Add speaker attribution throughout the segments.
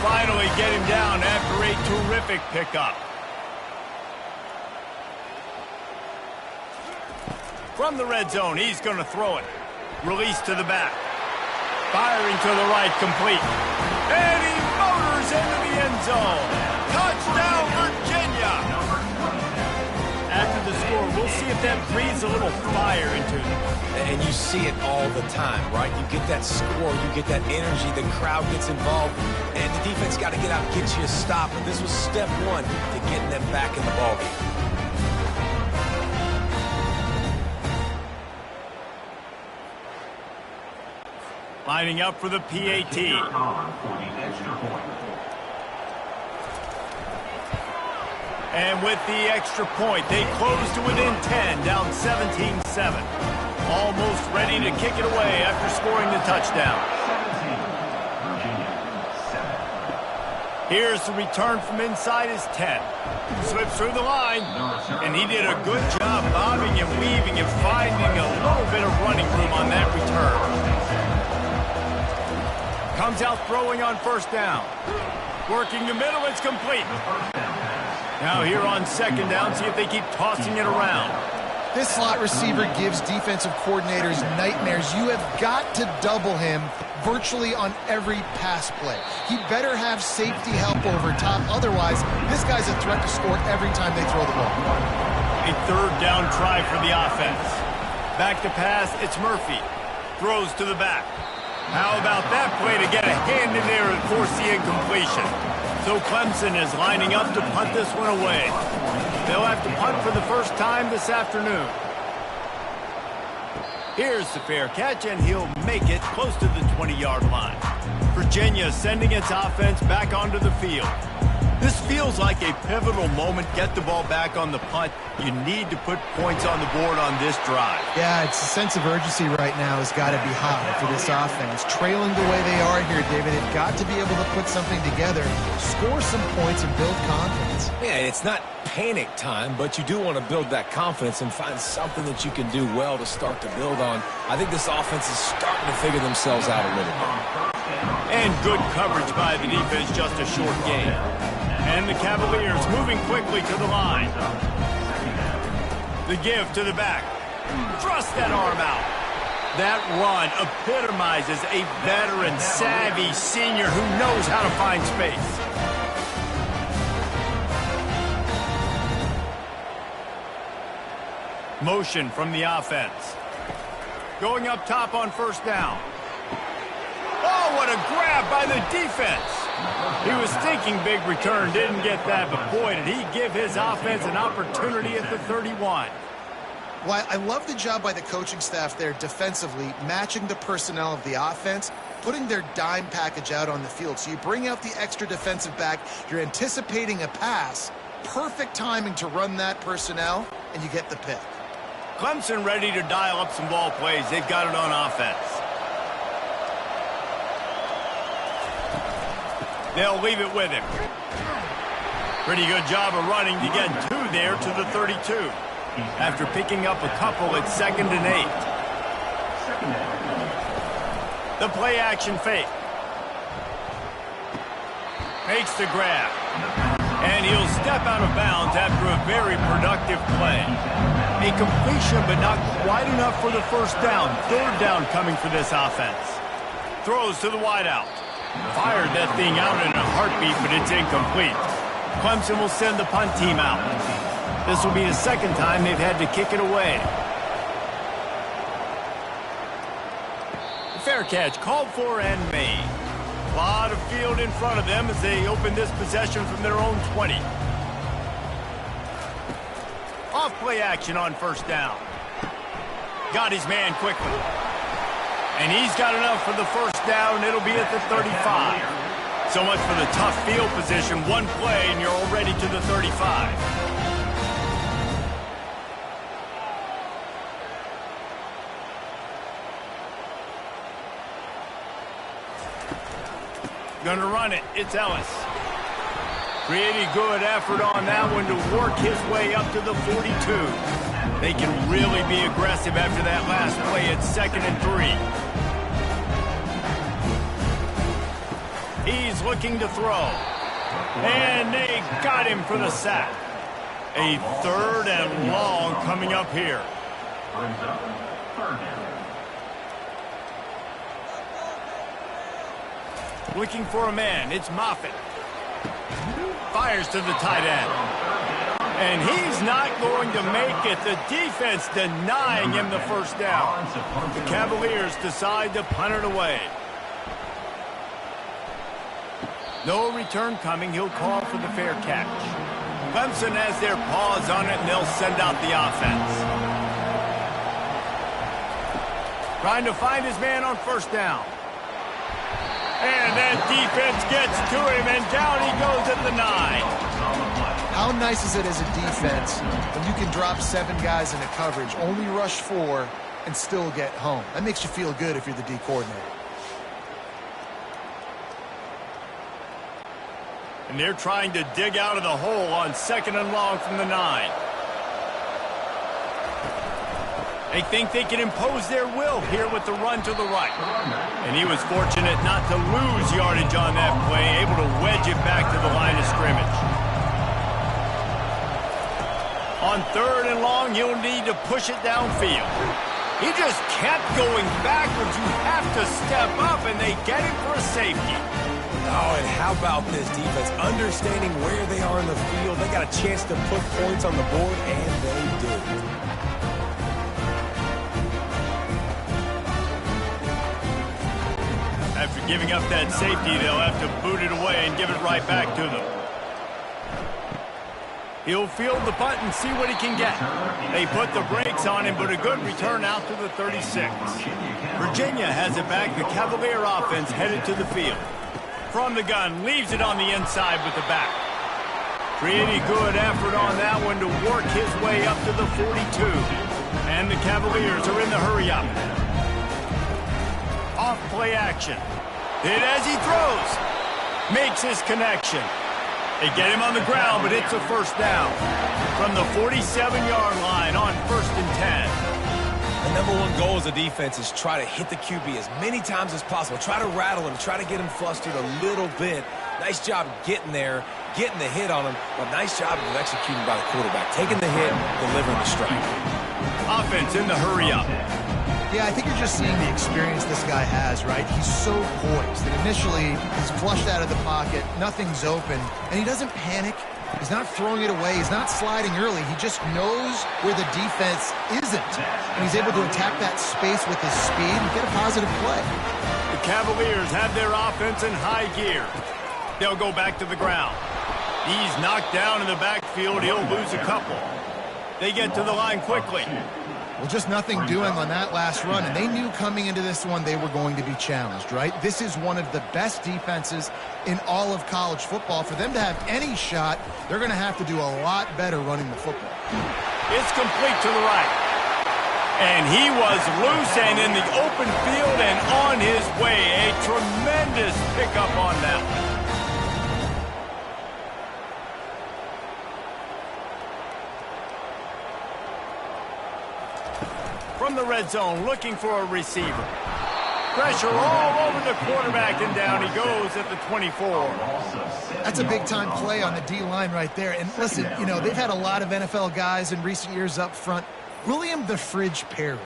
Speaker 1: finally get him down after a terrific pickup. From the red zone, he's going to throw it. Release to the back. Firing to the right, complete. And he motors into the end zone. Touchdown, Virginia! After the score, we'll see if that breathes a little fire into them.
Speaker 2: And you see it all the time, right? You get that score, you get that energy, the crowd gets involved, and the defense got to get out and get you a stop. And this was step one to getting them back in the ballgame.
Speaker 1: Lining up for the PAT. And with the extra point, they close to within 10, down 17-7. Almost ready to kick it away after scoring the touchdown. Here's the return from inside his 10. Slips through the line, and he did a good job bobbing and weaving and finding a little bit of running room on that return. Comes out throwing on first down. Working the middle, it's complete. Now here on second down, see if they keep tossing it around.
Speaker 3: This slot receiver gives defensive coordinators nightmares. You have got to double him virtually on every pass play. He better have safety help over top. Otherwise, this guy's a threat to score every time they throw the ball.
Speaker 1: A third down try for the offense. Back to pass, it's Murphy. Throws to the back. How about that play to get a hand in there and force the incompletion? So Clemson is lining up to punt this one away. They'll have to punt for the first time this afternoon. Here's the fair catch, and he'll make it close to the 20-yard line. Virginia sending its offense back onto the field. This feels like a pivotal moment. Get the ball back on the punt. You need to put points on the board on this drive.
Speaker 3: Yeah, it's a sense of urgency right now has got to be high for this offense. Trailing the way they are here, David, they've got to be able to put something together, score some points, and build confidence.
Speaker 2: Yeah, it's not panic time, but you do want to build that confidence and find something that you can do well to start to build on. I think this offense is starting to figure themselves out a little bit.
Speaker 1: And good coverage by the defense, just a short gain. And the Cavaliers moving quickly to the line. The give to the back. Thrust that arm out. That run epitomizes a veteran, savvy senior who knows how to find space. Motion from the offense. Going up top on first down. Oh, what a grab by the defense. He was thinking big return, didn't get that, but boy, did he give his offense an opportunity at the 31.
Speaker 3: Well, I love the job by the coaching staff there defensively, matching the personnel of the offense, putting their dime package out on the field. So you bring out the extra defensive back, you're anticipating a pass, perfect timing to run that personnel, and you get the pick.
Speaker 1: Clemson ready to dial up some ball plays. They've got it on offense. They'll leave it with him. Pretty good job of running to get two there to the 32. After picking up a couple at 2nd and 8. The play action fake. Makes the grab. And he'll step out of bounds after a very productive play. A completion, but not quite enough for the first down. Third down coming for this offense. Throws to the wideout. Fired that thing out in a heartbeat, but it's incomplete. Clemson will send the punt team out. This will be the second time they've had to kick it away. Fair catch called for and made. A lot of field in front of them as they open this possession from their own 20. Off play action on first down. Got his man quickly. And he's got enough for the first down. It'll be at the 35. So much for the tough field position. One play and you're already to the 35. Gonna run it. It's Ellis. Pretty good effort on that one to work his way up to the 42. They can really be aggressive after that last play at 2nd and 3. He's looking to throw. And they got him for the sack. A 3rd and long coming up here. Looking for a man. It's Moffitt. Fires to the tight end. And he's not going to make it. The defense denying him the first down. The Cavaliers decide to punt it away. No return coming. He'll call for the fair catch. Clemson has their paws on it, and they'll send out the offense. Trying to find his man on first down. And that defense gets to him, and down he goes at the 9.
Speaker 3: How nice is it as a defense when you can drop 7 guys into coverage, only rush 4, and still get home? That makes you feel good if you're the D coordinator.
Speaker 1: And they're trying to dig out of the hole on 2nd and long from the 9. They think they can impose their will here with the run to the right. And he was fortunate not to lose yardage on that play, able to wedge it back to the line of scrimmage. On 3rd and long, he'll need to push it downfield. He just kept going backwards. You have to step up, and they get him for a safety.
Speaker 2: Oh, and how about this defense? Understanding where they are in the field. They got a chance to put points on the board, and they did.
Speaker 1: After giving up that safety, they'll have to boot it away and give it right back to them. He'll field the punt and see what he can get. They put the brakes on him, but a good return out to the 36. Virginia has it back. The Cavalier offense headed to the field. From the gun, leaves it on the inside with the back. Pretty good effort on that one to work his way up to the 42. And the Cavaliers are in the hurry-up. Off play action. Hit as he throws. Makes his connection. They get him on the ground, but it's a first down. From the 47-yard line on 1st and 10.
Speaker 2: The number one goal as a defense is try to hit the QB as many times as possible. Try to rattle him, try to get him flustered a little bit. Nice job getting there, getting the hit on him, but nice job of executing by the quarterback. Taking the hit, delivering the strike.
Speaker 1: Offense in the hurry-up.
Speaker 3: Yeah, I think you're just seeing the experience this guy has, right? He's so poised that initially he's flushed out of the pocket, nothing's open, and he doesn't panic. He's not throwing it away. He's not sliding early. He just knows where the defense isn't, and he's able to attack that space with his speed and get a positive play.
Speaker 1: The Cavaliers have their offense in high gear. They'll go back to the ground. He's knocked down in the backfield. He'll lose a couple. They get to the line quickly.
Speaker 3: Well, just nothing doing on that last run, and they knew coming into this one they were going to be challenged, right? This is one of the best defenses in all of college football. For them to have any shot, they're going to have to do a lot better running the football.
Speaker 1: It's complete to the right. And he was loose and in the open field and on his way. A tremendous pickup on that one. From the red zone, looking for a receiver. Pressure all over the quarterback, and down he goes at the 24.
Speaker 3: That's a big-time play on the D-line right there. And listen, you know, they've had a lot of NFL guys in recent years up front. William the Fridge Perry,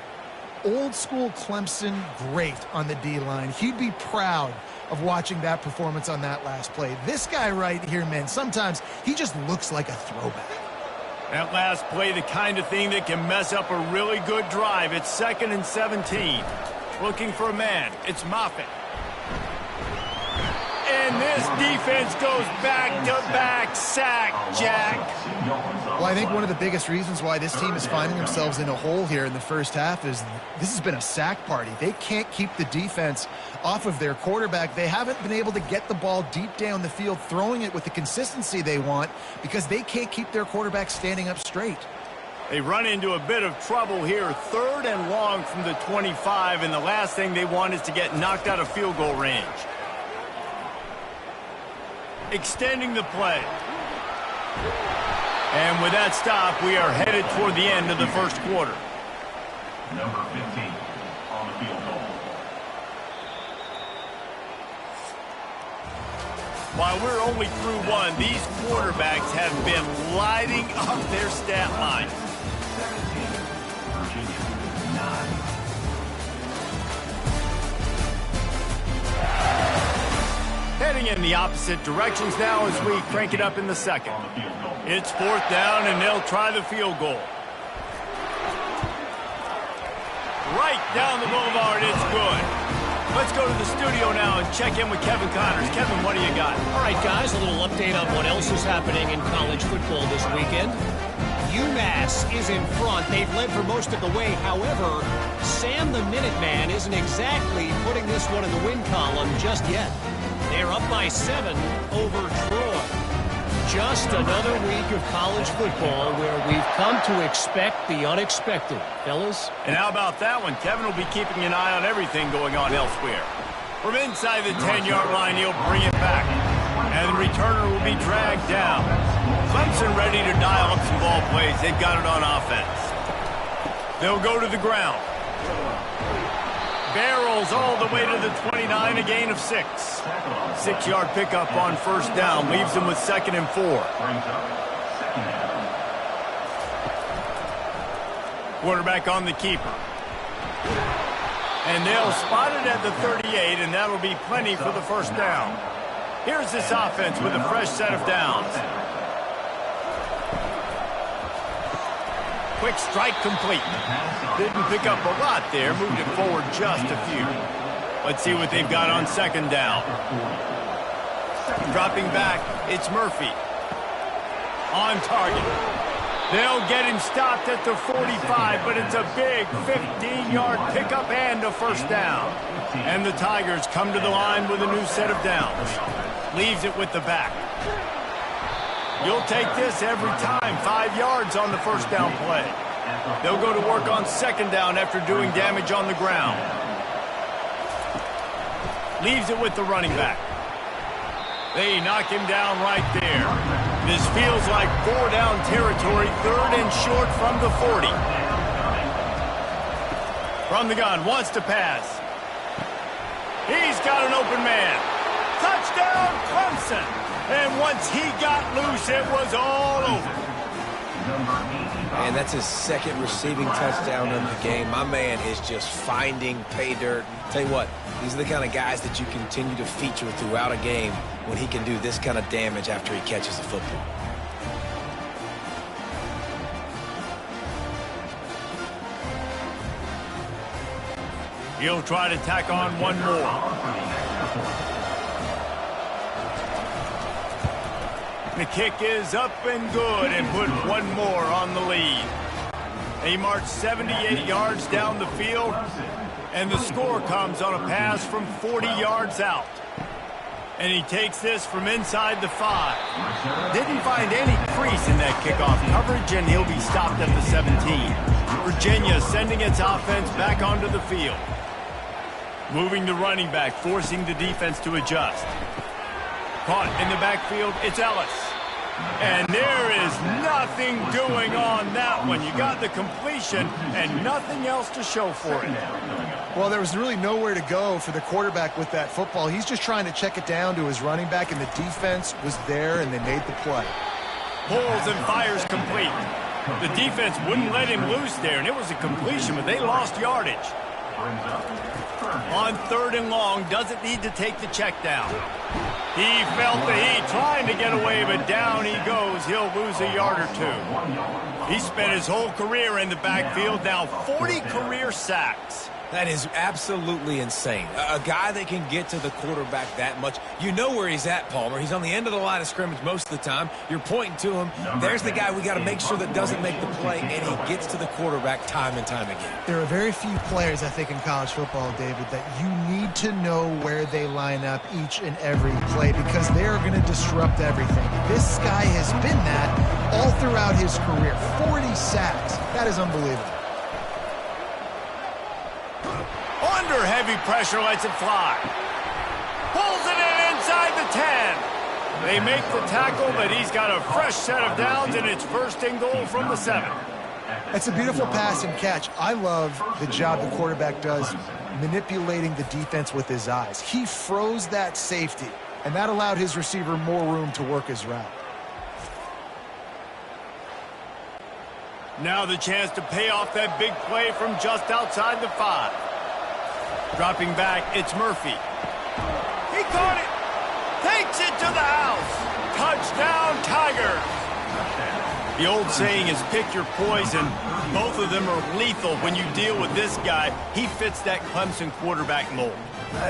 Speaker 3: old-school Clemson great on the D-line. He'd be proud of watching that performance on that last play. This guy right here, man, sometimes he just looks like a throwback.
Speaker 1: That last play, the kind of thing that can mess up a really good drive. It's 2nd and 17. Looking for a man. It's Moffitt. And this defense goes back-to-back sack, Jack.
Speaker 3: Well, I think one of the biggest reasons why this team is finding themselves in a hole here in the first half is this has been a sack party. They can't keep the defense off of their quarterback. They haven't been able to get the ball deep down the field, throwing it with the consistency they want because they can't keep their quarterback standing up straight.
Speaker 1: They run into a bit of trouble here. 3rd and long from the 25, and the last thing they want is to get knocked out of field goal range. Extending the play. And with that stop, we are headed toward the end of the first quarter.
Speaker 4: Number 15 on the field goal.
Speaker 1: While we're only through one, these quarterbacks have been lighting up their stat line. Heading in the opposite directions now as we crank it up in the second. It's 4th down, and they'll try the field goal. Right down the boulevard, it's good. Let's go to the studio now and check in with Kevin Connors. Kevin, what do you got?
Speaker 5: All right, guys, a little update on what else is happening in college football this weekend. UMass is in front. They've led for most of the way. However, Sam the Minuteman isn't exactly putting this one in the win column just yet. They're up by 7 over Troy. Just another week of college football where we've come to expect the unexpected, fellas.
Speaker 1: And how about that one? Kevin will be keeping an eye on everything going on elsewhere. From inside the 10-yard line, he'll bring it back. And the returner will be dragged down. Clemson ready to dial up some ball plays. They've got it on offense. They'll go to the ground. Barrels all the way to the 29, a gain of 6. 6-yard pickup on 1st down, leaves them with 2nd and 4. Quarterback on the keeper. And they'll spot it at the 38, and that'll be plenty for the 1st down. Here's this offense with a fresh set of downs. Quick strike complete. Didn't pick up a lot there, moved it forward just a few. Let's see what they've got on 2nd down. Dropping back, it's Murphy. On target. They'll get him stopped at the 45, but it's a big 15-yard pickup and a 1st down. And the Tigers come to the line with a new set of downs. Leaves it with the back. You'll take this every time. 5 yards on the 1st down play. They'll go to work on 2nd down after doing damage on the ground. Leaves it with the running back. They knock him down right there. This feels like 4-down territory. 3rd and short from the 40. From the gun, wants to pass. He's got an open man. Touchdown, Clemson! And once he got loose, it was all over.
Speaker 2: And that's his 2nd receiving touchdown of the game. My man is just finding pay dirt. Tell you what, these are the kind of guys that you continue to feature throughout a game when he can do this kind of damage after he catches the football.
Speaker 1: He'll try to tack on one more. The kick is up and good and put one more on the lead. They march 78 yards down the field, and the score comes on a pass from 40 yards out. And he takes this from inside the 5. Didn't find any crease in that kickoff coverage, and he'll be stopped at the 17. Virginia sending its offense back onto the field. Moving the running back, forcing the defense to adjust. Caught in the backfield, it's Ellis. And there is nothing doing on that one. You got the completion and nothing else to show for it.
Speaker 3: Well, there was really nowhere to go for the quarterback with that football. He's just trying to check it down to his running back, and the defense was there, and they made the play.
Speaker 1: Pulls and fires complete. The defense wouldn't let him loose there, and it was a completion, but they lost yardage. On 3rd and long, doesn't need to take the check down. He felt the heat trying to get away, but down he goes. He'll lose a yard or 2. He spent his whole career in the backfield, now 40 career sacks.
Speaker 2: That is absolutely insane. A guy that can get to the quarterback that much. You know where he's at, Palmer. He's on the end of the line of scrimmage most of the time. You're pointing to him. There's the guy we got to make sure that doesn't make the play, and he gets to the quarterback time and time again.
Speaker 3: There are very few players, I think, in college football, David, that you need to know where they line up each and every play because they are going to disrupt everything. This guy has been that all throughout his career. 40 sacks. That is unbelievable.
Speaker 1: Under heavy pressure, lets it fly. Pulls it in inside the 10. They make the tackle, but he's got a fresh set of downs, and it's 1st and goal from the 7.
Speaker 3: It's a beautiful pass and catch. I love the job the quarterback does manipulating the defense with his eyes. He froze that safety. and that allowed his receiver more room to work his route.
Speaker 1: Now the chance to pay off that big play from just outside the 5. Dropping back, it's Murphy. He caught it. Takes it to the house. Touchdown, Tigers. The old saying is pick your poison. Both of them are lethal when you deal with this guy. He fits that Clemson quarterback mold.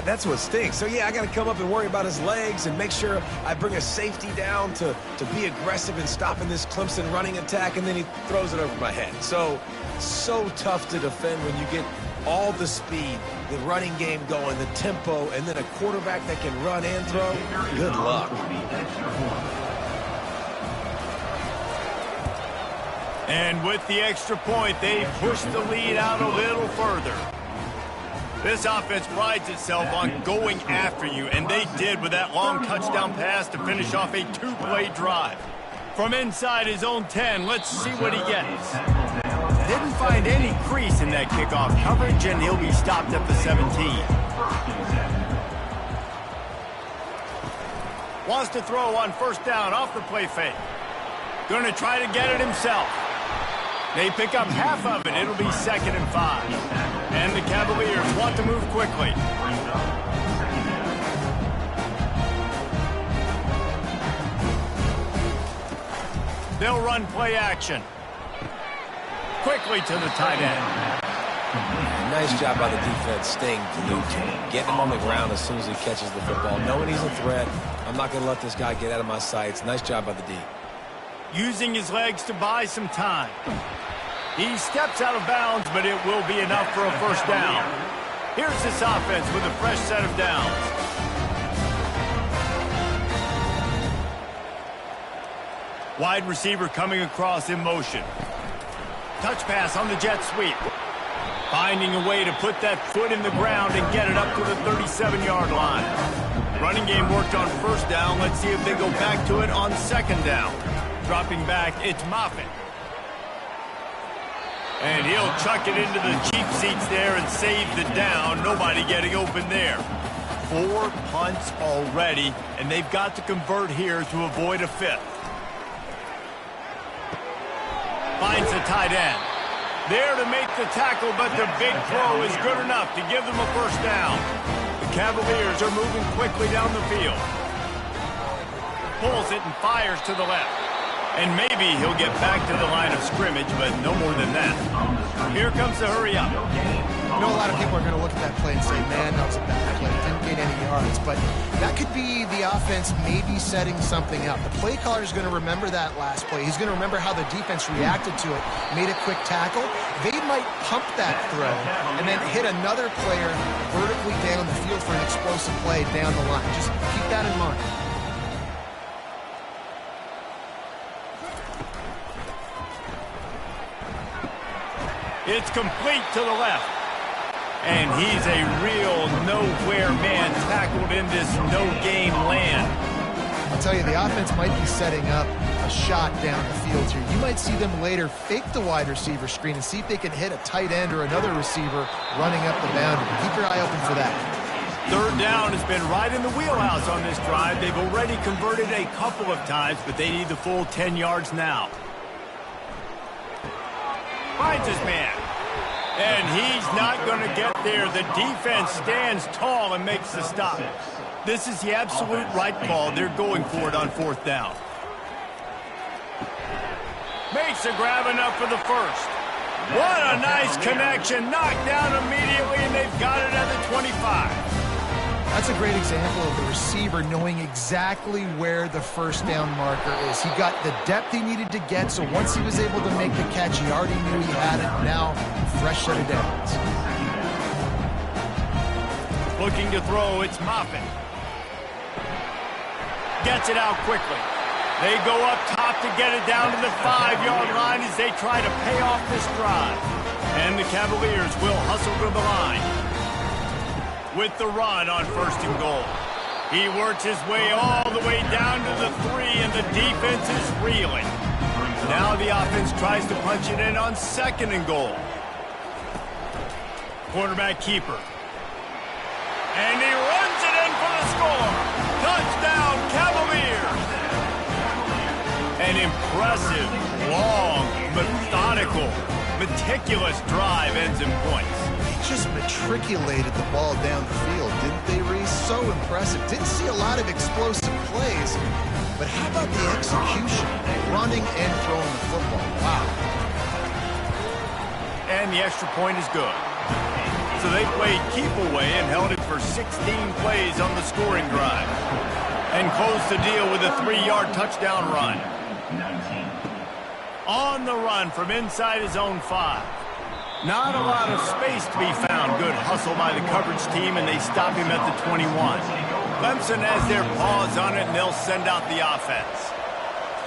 Speaker 2: That's what stinks. So, yeah, I got to come up and worry about his legs and make sure I bring a safety down to be aggressive in stopping this Clemson running attack, and then he throws it over my head. So tough to defend when you get all the speed, the running game going, the tempo, and then a quarterback that can run and throw. Good luck.
Speaker 1: And with the extra point, they push the lead out a little further. This offense prides itself on going after you, and they did with that long touchdown pass to finish off a 2-play drive. From inside his own 10, let's see what he gets. Didn't find any crease in that kickoff coverage, and he'll be stopped at the 17. Wants to throw on first down off the play fake. Going to try to get it himself. They pick up half of it. It'll be 2nd and 5. And the Cavaliers want to move quickly. They'll run play action. Quickly to the tight end.
Speaker 2: Nice job by the defense staying glued to him, getting him on the ground as soon as he catches the football, knowing he's a threat. I'm not going to let this guy get out of my sights. Nice job by the D.
Speaker 1: Using his legs to buy some time. He steps out of bounds, but it will be enough for a first down. Here's this offense with a fresh set of downs. Wide receiver coming across in motion. Touch pass on the jet sweep. Finding a way to put that foot in the ground and get it up to the 37-yard line. Running game worked on first down. Let's see if they go back to it on second down. Dropping back, it's Moffitt. And he'll chuck it into the cheap seats there and save the down. Nobody getting open there. 4 punts already, and they've got to convert here to avoid a 5th. Finds the tight end. There to make the tackle, but the big throw is good enough to give them a first down. The Cavaliers are moving quickly down the field. Pulls it and fires to the left. And maybe he'll get back to the line of scrimmage, but no more than that. Here comes the hurry up.
Speaker 3: I know a lot of people are going to look at that play and say, man, that was a bad play. Didn't gain any yards. But that could be the offense maybe setting something up. The play caller is going to remember that last play. He's going to remember how the defense reacted to it, made a quick tackle. They might pump that throw and then hit another player vertically down the field for an explosive play down the line. Just keep that in mind.
Speaker 1: It's complete to the left. And he's a real nowhere man tackled in this no-game land.
Speaker 3: I'll tell you, the offense might be setting up a shot down the field here. You might see them later fake the wide receiver screen and see if they can hit a tight end or another receiver running up the boundary. Keep your eye open for that.
Speaker 1: Third down has been right in the wheelhouse on this drive. They've already converted a couple of times, but they need the full 10 yards now. Finds his man. And he's not going to get there. The defense stands tall and makes the stop. This is the absolute right call. They're going for it on 4th down. Makes a grab enough for the first. What a nice connection. Knocked down immediately, and they've got it at the 25.
Speaker 3: That's a great example of the receiver knowing exactly where the first down marker is. He got the depth he needed to get, so once he was able to make the catch, he already knew he had it. Now, fresh set of downs.
Speaker 1: Looking to throw, it's Moffitt. Gets it out quickly. They go up top to get it down to the 5-yard line as they try to pay off this drive. And the Cavaliers will hustle to the line. With the run on 1st and goal. He works his way all the way down to the 3, and the defense is reeling. Now the offense tries to punch it in on 2nd and goal. Quarterback keeper. And he runs it in for the score. Touchdown! impressive, long, methodical, meticulous drive ends in points.
Speaker 3: They just matriculated the ball down the field, didn't they, Reese? So impressive. Didn't see a lot of explosive plays, but how about the execution? Running and throwing the football. Wow.
Speaker 1: And the extra point is good. So they played keep away and held it for 16 plays on the scoring drive. And closed the deal with a 3-yard touchdown run. On the run from inside his own 5. Not a lot of space to be found. Good hustle by the coverage team, and they stop him at the 21. Clemson has their paws on it, and they'll send out the offense.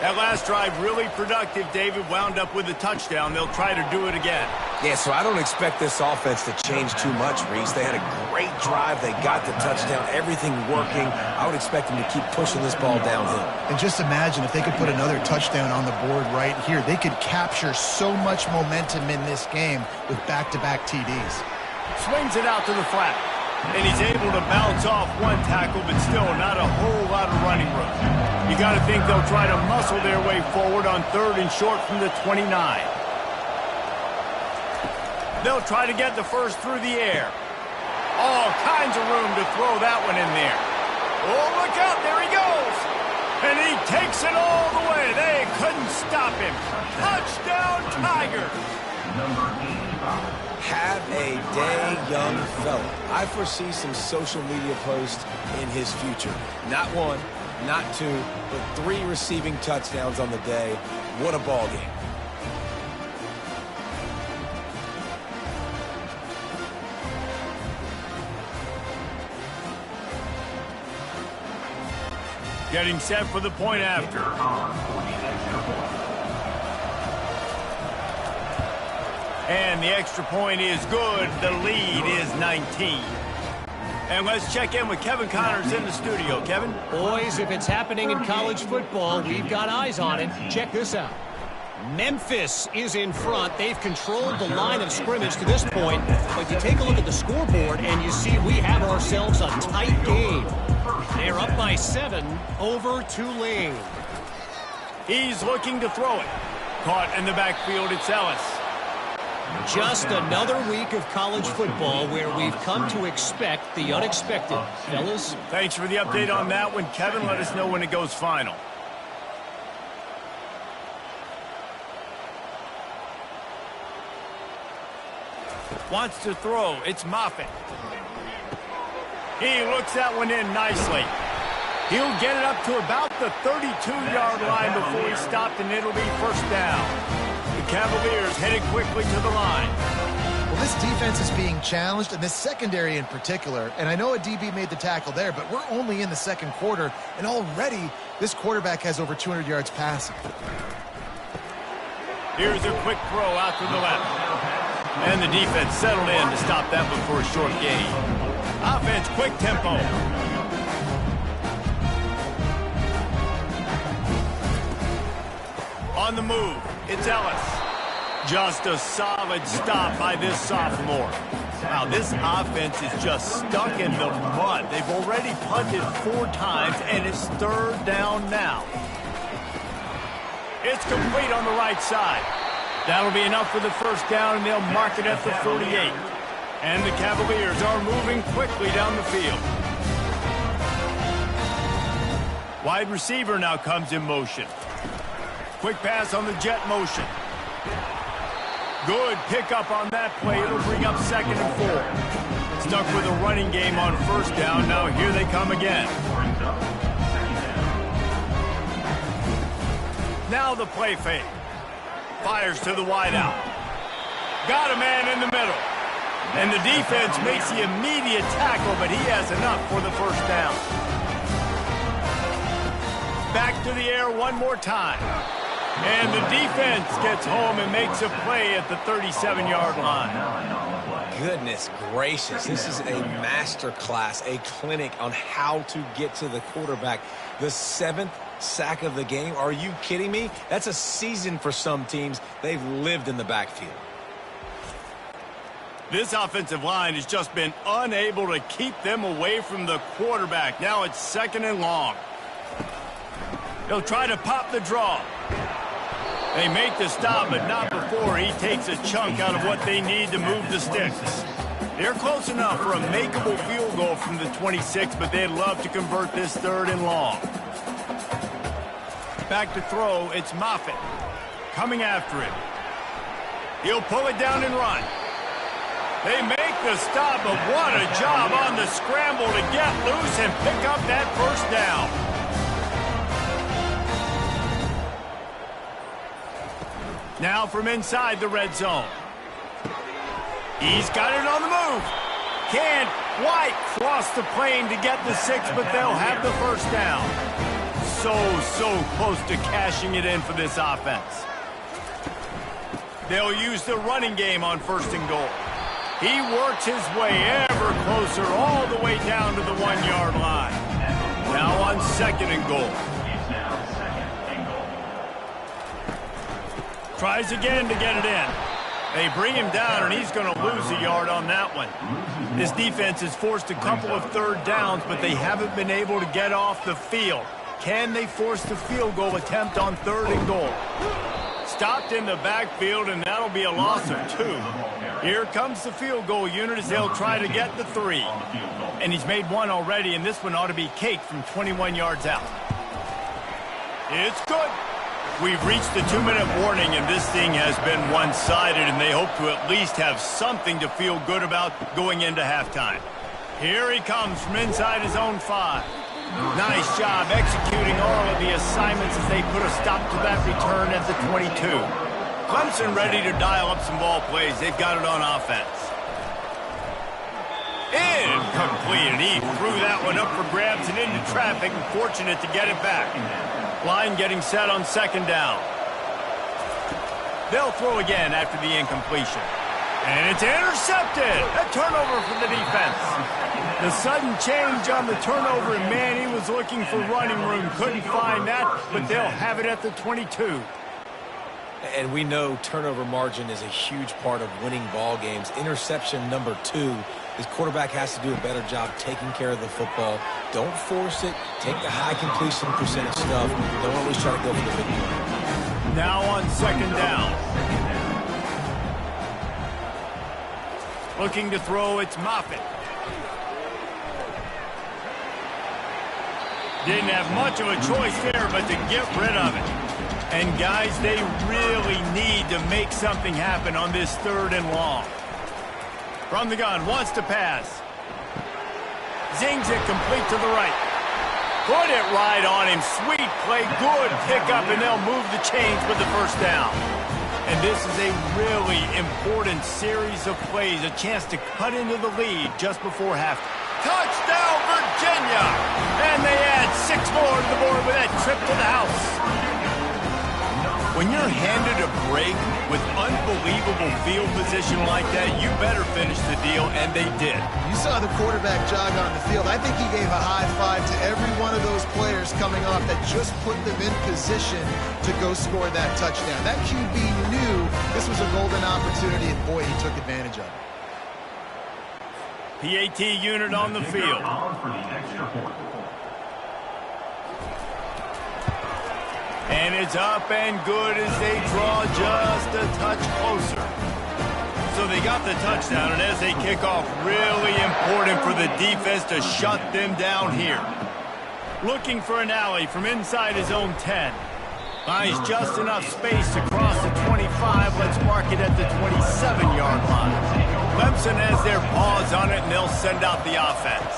Speaker 1: That last drive really productive. David wound up with a touchdown. They'll try to do it again.
Speaker 2: Yeah, so I don't expect this offense to change too much, Reese. They had a great drive. They got the touchdown. Everything working. I would expect them to keep pushing this ball downhill.
Speaker 3: And just imagine if they could put another touchdown on the board right here. They could capture so much momentum in this game with back-to-back TDs.
Speaker 1: Swings it out to the flat. And he's able to bounce off one tackle, but still not a whole lot of running room. You got to think they'll try to muscle their way forward on 3rd and short from the 29. They'll try to get the first through the air. All kinds of room to throw that one in there. Oh, look out, there he goes. And he takes it all the way. They couldn't stop him. Touchdown, Tigers.
Speaker 4: Number 85.
Speaker 2: Have a day, young fella. I foresee some social media posts in his future. Not 1, not 2, but 3 receiving touchdowns on the day. What a ball game.
Speaker 1: Getting set for the point after. And the extra point is good. The lead is 19. And let's check in with Kevin Connors in the studio. Kevin?
Speaker 5: Boys, if it's happening in college football, we've got eyes on it. Check this out. Memphis is in front. They've controlled the line of scrimmage to this point. But you take a look at the scoreboard, and you see we have ourselves a tight game. They're up by 7 over Tulane.
Speaker 1: He's looking to throw it. Caught in the backfield, it's Ellis.
Speaker 5: Just another week of college football where we've come to expect the unexpected. Fellas?
Speaker 1: Thanks for the update on that one, Kevin. Let us know when it goes final. Wants to throw. It's Moffitt. He looks that one in nicely. He'll get it up to about the 32-yard line before he's stopped, and it'll be first down. The Cavaliers headed quickly to the line.
Speaker 3: Well, this defense is being challenged, and this secondary in particular. And I know a DB made the tackle there, but we're only in the second quarter, and already this quarterback has over 200 yards passing.
Speaker 1: Here's a quick throw out to the left. And the defense settled in to stop that one for a short gain. Offense, quick tempo. On the move, it's Ellis. Just a solid stop by this sophomore. Wow, this offense is just stuck in the mud. They've already punted 4 times, and it's 3rd down now. It's complete on the right side. That'll be enough for the first down, and they'll mark it at the 48. And the Cavaliers are moving quickly down the field. Wide receiver now comes in motion. Quick pass on the jet motion. Good pickup on that play. It'll bring up 2nd and 4. Stuck with a running game on first down. Now here they come again. Now the play fake. Fires to the wideout. Got a man in the middle. And the defense makes the immediate tackle, but he has enough for the first down. Back to the air one more time. And the defense gets home and makes a play at the 37-yard line.
Speaker 2: Goodness gracious. This is a master class, a clinic on how to get to the quarterback. The 7th sack of the game. Are you kidding me? That's a season for some teams. They've lived in the backfield.
Speaker 1: This offensive line has just been unable to keep them away from the quarterback. Now it's 2nd and long. He'll try to pop the draw. They make the stop, but not before he takes a chunk out of what they need to move the sticks. They're close enough for a makeable field goal from the 26, but they'd love to convert this 3rd and long. Back to throw, it's Moffitt. Coming after him. He'll pull it down and run. They make the stop, but what a job on the scramble to get loose and pick up that first down. Now from inside the red zone. He's got it on the move. Can't quite cross the plane to get the 6, but they'll have the first down. So close to cashing it in for this offense. They'll use the running game on 1st and goal. He works his way ever closer all the way down to the 1-yard line. Now on 2nd and goal. Tries again to get it in. They bring him down, and he's going to lose a yard on that one. This defense has forced a couple of 3rd downs, but they haven't been able to get off the field. Can they force the field goal attempt on 3rd and goal? Stopped in the backfield, and that'll be a loss of 2. Here comes the field goal unit as they'll try to get the 3. And he's made 1 already, and this one ought to be cake from 21 yards out. It's good. We've reached the 2-minute warning, and this thing has been one-sided, and they hope to at least have something to feel good about going into halftime. Here he comes from inside his own 5. Nice job executing all of the assignments as they put a stop to that return at the 22. Clemson ready to dial up some ball plays. They've got it on offense. Incomplete, and he threw that one up for grabs and into traffic, and fortunate to get it back. Line getting set on 2nd down. They'll throw again after the incompletion. And it's intercepted. A turnover for the defense. The sudden change on the turnover, and man, he was looking for running room. Couldn't find that, but they'll have it at the 22.
Speaker 2: And we know turnover margin is a huge part of winning ball games. Interception number 2. His quarterback has to do a better job taking care of the football. Don't force it. Take the high completion percentage stuff. Don't always try to go for the big play.
Speaker 1: Now on 2nd down. Looking to throw, it's Moffitt. Didn't have much of a choice there, but to get rid of it. And guys, they really need to make something happen on this 3rd and long. From the gun, wants to pass. Zings it complete to the right. Put it right on him. Sweet play, good pickup, and they'll move the chains with the first down. And this is a really important series of plays, a chance to cut into the lead just before half. Touchdown, Virginia! And they add 6 more to the board with that trip to the house. When you're handed a break with unbelievable field position like that, you better finish the deal, and they did.
Speaker 3: You saw the quarterback jog on the field. I think he gave a high five to every one of those players coming off that just put them in position to go score that touchdown. That QB knew this was a golden opportunity, and boy, he took advantage of it.
Speaker 1: PAT unit on the field. And it's up and good as they draw just a touch closer. So they got the touchdown, and as they kick off, really important for the defense to shut them down here. Looking for an alley from inside his own 10. Finds just enough space to cross the 25. Let's mark it at the 27-yard line. Clemson has their paws on it, and they'll send out the offense.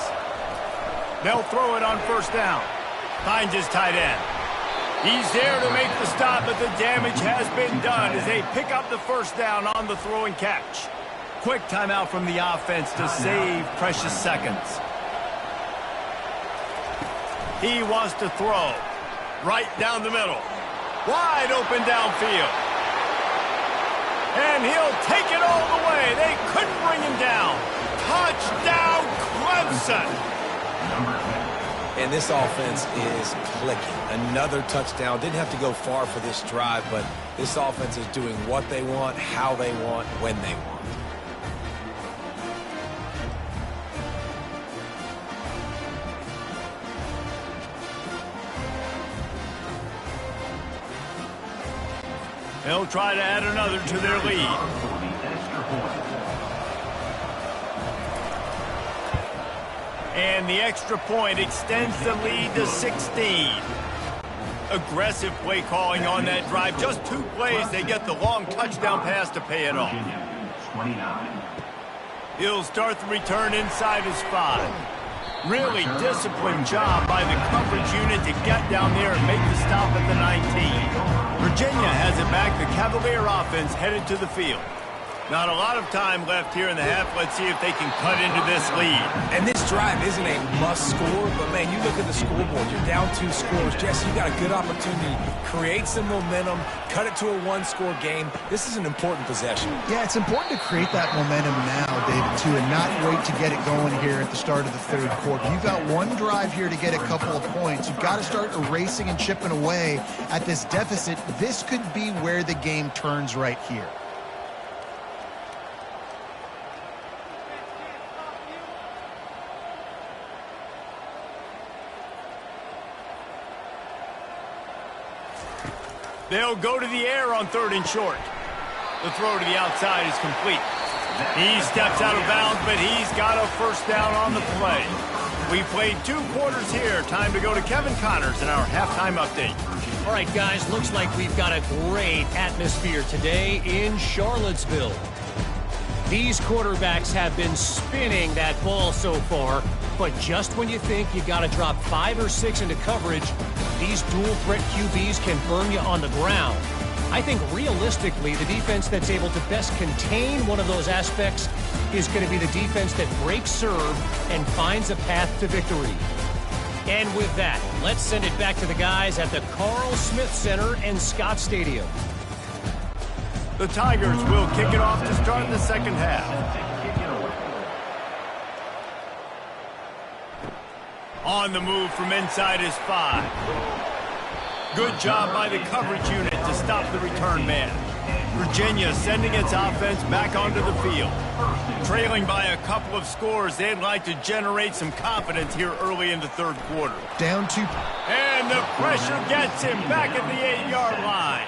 Speaker 1: They'll throw it on 1st down. Finds his tight end. He's there to make the stop, but the damage has been done as they pick up the first down on the throw and catch. Quick timeout from the offense to save precious seconds. He wants to throw right down the middle. Wide open downfield. And he'll take it all the way. They couldn't bring him down. Touchdown, Clemson.
Speaker 2: And this offense is clicking. Another touchdown. Didn't have to go far for this drive, but this offense is doing what they want, how they want, when they want.
Speaker 1: They'll try to add another to their lead. And the extra point extends the lead to 16. Aggressive play calling on that drive. Just 2 plays, they get the long touchdown pass to pay it off.
Speaker 4: 29.
Speaker 1: He'll start the return inside his 5. Really disciplined job by the coverage unit to get down there and make the stop at the 19. Virginia has it back. The Cavalier offense headed to the field. Not a lot of time left here in the half. Let's see if they can cut into this lead.
Speaker 2: And this drive isn't a must score, but, man, you look at the scoreboard. You're down 2 scores. Jesse, you got a good opportunity. Create some momentum. Cut it to a 1-score game. This is an important possession.
Speaker 3: Yeah, it's important to create that momentum now, David, too, and not wait to get it going here at the start of the 3rd quarter. You've got 1 drive here to get a couple of points. You've got to start erasing and chipping away at this deficit. This could be where the game turns right here.
Speaker 1: They'll go to the air on 3rd and short. The throw to the outside is complete. He steps out of bounds, but he's got a first down on the play. We played 2 quarters here. Time to go to Kevin Connors in our halftime update.
Speaker 5: All right, guys, looks like we've got a great atmosphere today in Charlottesville. These quarterbacks have been spinning that ball so far, but just when you think you got to drop 5 or 6 into coverage, these dual-threat QBs can burn you on the ground. I think realistically, the defense that's able to best contain one of those aspects is going to be the defense that breaks serve and finds a path to victory. And with that, let's send it back to the guys at the Carl Smith Center and Scott Stadium.
Speaker 1: The Tigers will kick it off to start the 2nd half. On the move from inside his 5. Good job by the coverage unit to stop the return man. Virginia sending its offense back onto the field. Trailing by a couple of scores, they'd like to generate some confidence here early in the 3rd quarter.
Speaker 3: Down 2.
Speaker 1: And the pressure gets him back at the 8-yard line.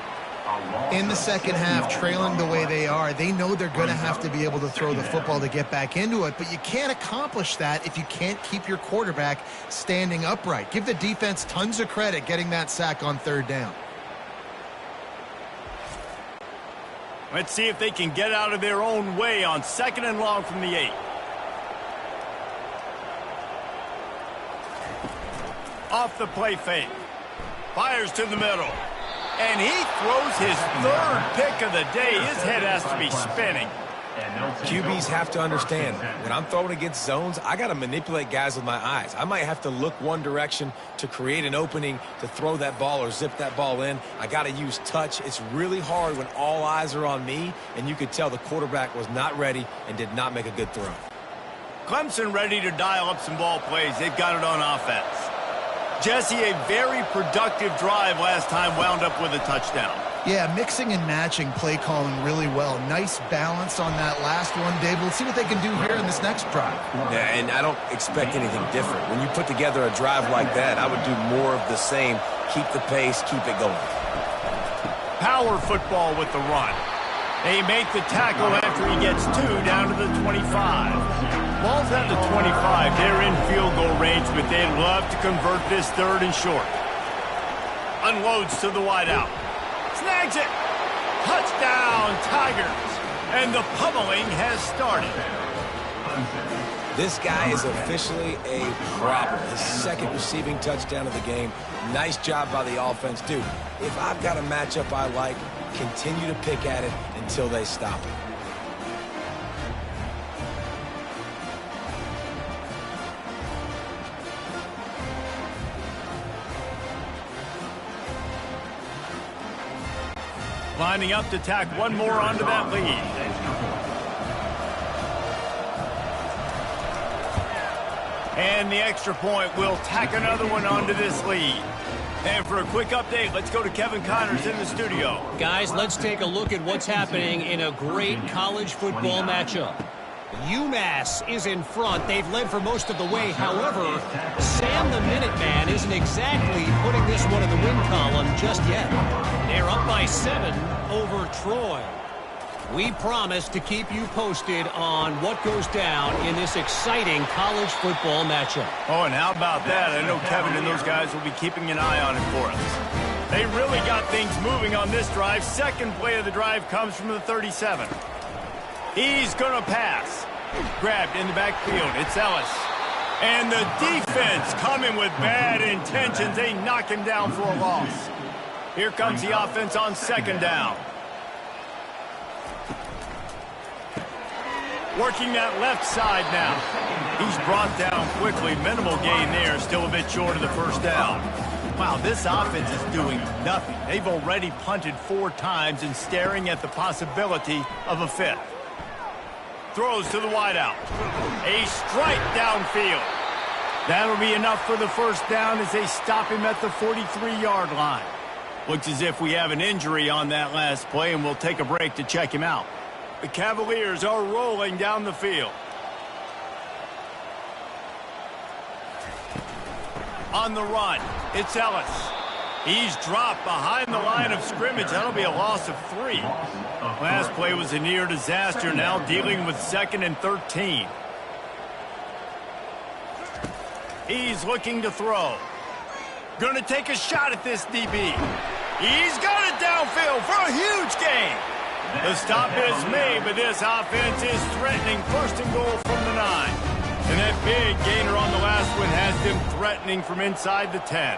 Speaker 3: In the 2nd half, trailing the way they are, they know they're going to have to be able to throw the football to get back into it, but you can't accomplish that if you can't keep your quarterback standing upright. Give the defense tons of credit getting that sack on 3rd down.
Speaker 1: Let's see if they can get out of their own way on 2nd and long from the 8. Off the play fake. Fires to the middle. And he throws his 3rd pick of the day. His head has to be spinning.
Speaker 2: QBs have to understand, when I'm throwing against zones, I got to manipulate guys with my eyes. I might have to look one direction to create an opening to throw that ball or zip that ball in. I got to use touch. It's really hard when all eyes are on me, and you could tell the quarterback was not ready and did not make a good throw.
Speaker 1: Clemson ready to dial up some ball plays. They've got it on offense. Jesse, a very productive drive last time, wound up with a touchdown.
Speaker 3: Yeah, mixing and matching play calling really well. Nice balance on that last one, Dave. Let's see what they can do here in this next drive.
Speaker 2: Yeah, and I don't expect anything different. When you put together a drive like that, I would do more of the same. Keep the pace, keep it going.
Speaker 1: Power football with the run. They make the tackle after he gets 2 down to the 25. Ball's at the 25. They're in field goal range, but they'd love to convert this 3rd and short. Unloads to the wideout. Snags it. Touchdown, Tigers. And the pummeling has started.
Speaker 2: This guy is officially a problem. His 2nd receiving touchdown of the game. Nice job by the offense. Dude, if I've got a matchup I like, continue to pick at it until they stop it.
Speaker 1: Lining up to tack one more onto that lead. And the extra point will tack another one onto this lead. And for a quick update, let's go to Kevin Connors in the studio.
Speaker 5: Guys, let's take a look at what's happening in a great college football matchup. UMass is in front. They've led for most of the way. However, Sam the Minuteman isn't exactly putting this one in the win column just yet. They're up by 7. over Troy. We promise to keep you posted on what goes down in this exciting college football matchup.
Speaker 1: Oh, and how about that? I know Kevin and those guys will be keeping an eye on it for us. They really got things moving on this drive. Second play of the drive comes from the 37. He's going to pass. Grabbed in the backfield. It's Ellis. And the defense coming with bad intentions. They knock him down for a loss. Here comes the offense on second down. Working that left side now. He's brought down quickly. Minimal gain there. Still a bit short of the first down. Wow, this offense is doing nothing. They've already punted 4 times and staring at the possibility of a 5th. Throws to the wideout. A strike downfield. That'll be enough for the first down as they stop him at the 43-yard line. Looks as if we have an injury on that last play, and we'll take a break to check him out. The Cavaliers are rolling down the field. On the run, it's Ellis. He's dropped behind the line of scrimmage. That'll be a loss of 3. Last play was a near disaster, now dealing with 2nd and 13. He's looking to throw. Going to take a shot at this DB. He's got it downfield for a huge gain. The stop is made, but this offense is threatening 1st and goal from the 9. And that big gainer on the last one has them threatening from inside the 10.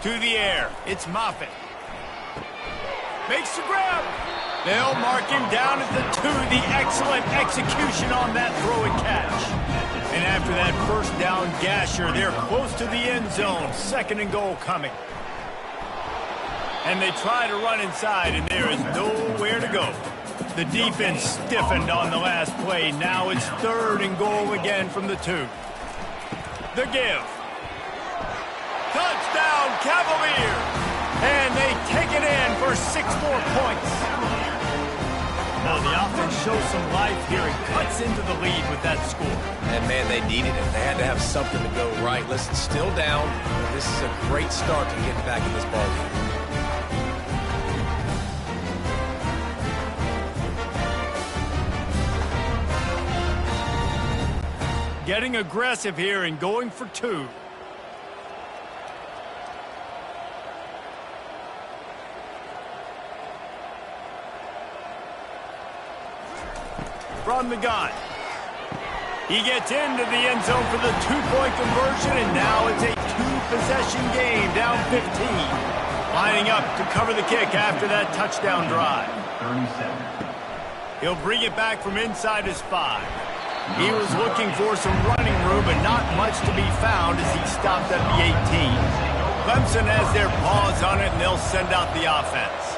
Speaker 1: To the air, it's Moffitt. Makes the grab. They'll mark him down at the 2. The excellent execution on that throw and catch. And after that first down gasher, they're close to the end zone. 2nd and goal coming. And they try to run inside, and there is nowhere to go. The defense stiffened on the last play. Now it's 3rd and goal again from the 2. The give. Touchdown, Cavaliers! And they take it in for 6 more points. Now the offense shows some life here and cuts into the lead with that score.
Speaker 2: And, man, they needed it. They had to have something to go right. Listen, still down. This is a great start to getting back in this ballgame.
Speaker 1: Getting aggressive here and going for 2. From the gun. He gets into the end zone for the 2-point conversion, and now it's a 2-possession game, down 15. Lining up to cover the kick after that touchdown drive. 37. He'll bring it back from inside his 5. He was looking for some running room, but not much to be found as he stopped at the 18. Clemson has their paws on it, and they'll send out the offense.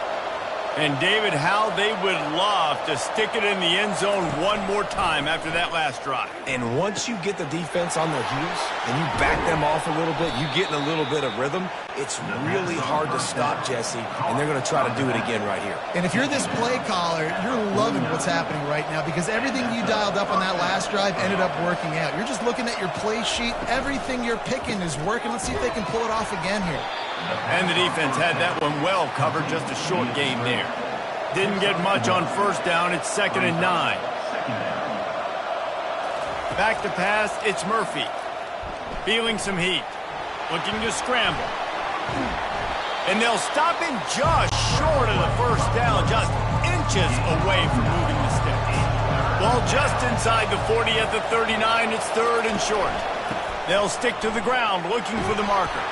Speaker 1: And, David, how they would love to stick it in the end zone one more time after that last drive.
Speaker 2: And once you get the defense on their heels and you back them off a little bit, you get in a little bit of rhythm, it's really hard to stop, Jesse, and they're going to try to do it again right here.
Speaker 3: And if you're this play caller, you're loving what's happening right now because everything you dialed up on that last drive ended up working out. You're just looking at your play sheet. Everything you're picking is working. Let's see if they can pull it off again here.
Speaker 1: And the defense had that one well covered, just a short game there. Didn't get much on first down. It's 2nd and 9. Back to pass, it's Murphy. Feeling some heat. Looking to scramble. And they'll stop him just short of the first down, just inches away from moving the sticks. Ball just inside the 40 at the 39. It's 3rd and short. They'll stick to the ground looking for the marker.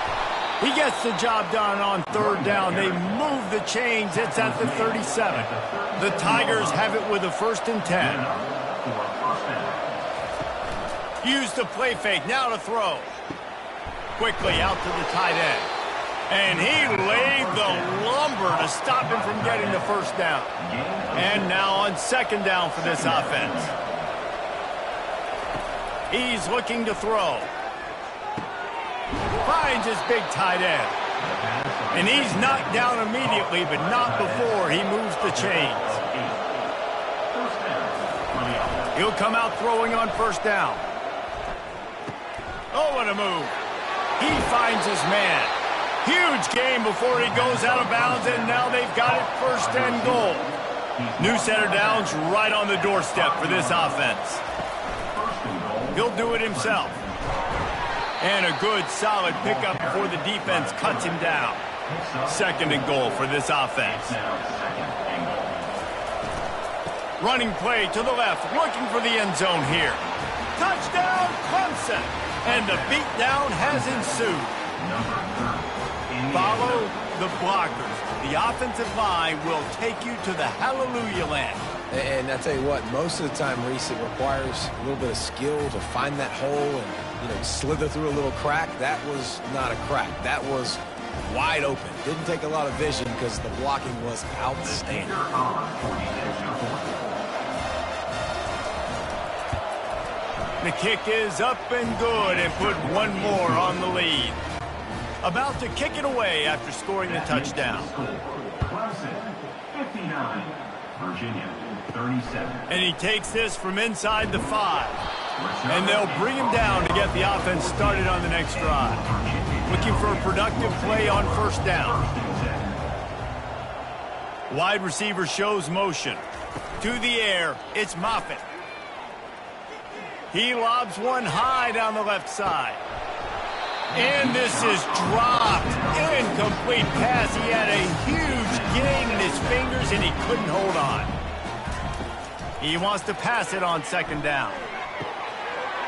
Speaker 1: He gets the job done on 3rd down. They move the chains. It's at the 37. The Tigers have it with a 1st and 10. Use the play fake. Now to throw. Quickly out to the tight end. And he laid the lumber to stop him from getting the first down. And now on 2nd down for this offense. He's looking to throw. Finds his big tight end. And he's knocked down immediately, but not before he moves the chains. He'll come out throwing on 1st down. Oh, what a move. He finds his man. Huge gain before he goes out of bounds, and now they've got it 1st and goal. New center down's right on the doorstep for this offense. He'll do it himself. And a good, solid pickup before the defense cuts him down. 2nd and goal for this offense. Running play to the left, looking for the end zone here. Touchdown, Clemson! And the beatdown has ensued. Follow the blockers. The offensive line will take you to the hallelujah land.
Speaker 2: And I tell you what, most of the time, Reese, it requires a little bit of skill to find that hole and, slither through a little crack. That was not a crack. That was wide open. Didn't take a lot of vision because the blocking was outstanding.
Speaker 1: The kick is up and good and put one more on the lead. About to kick it away after scoring the touchdown.
Speaker 4: Clemson, 59. Virginia, 37.
Speaker 1: And he takes this from inside the 5. And they'll bring him down to get the offense started on the next drive. Looking for a productive play on 1st down. Wide receiver shows motion. To the air, it's Moffitt. He lobs one high down the left side. And this is dropped. Incomplete pass. He had a huge gain in his fingers, and he couldn't hold on. He wants to pass it on 2nd down.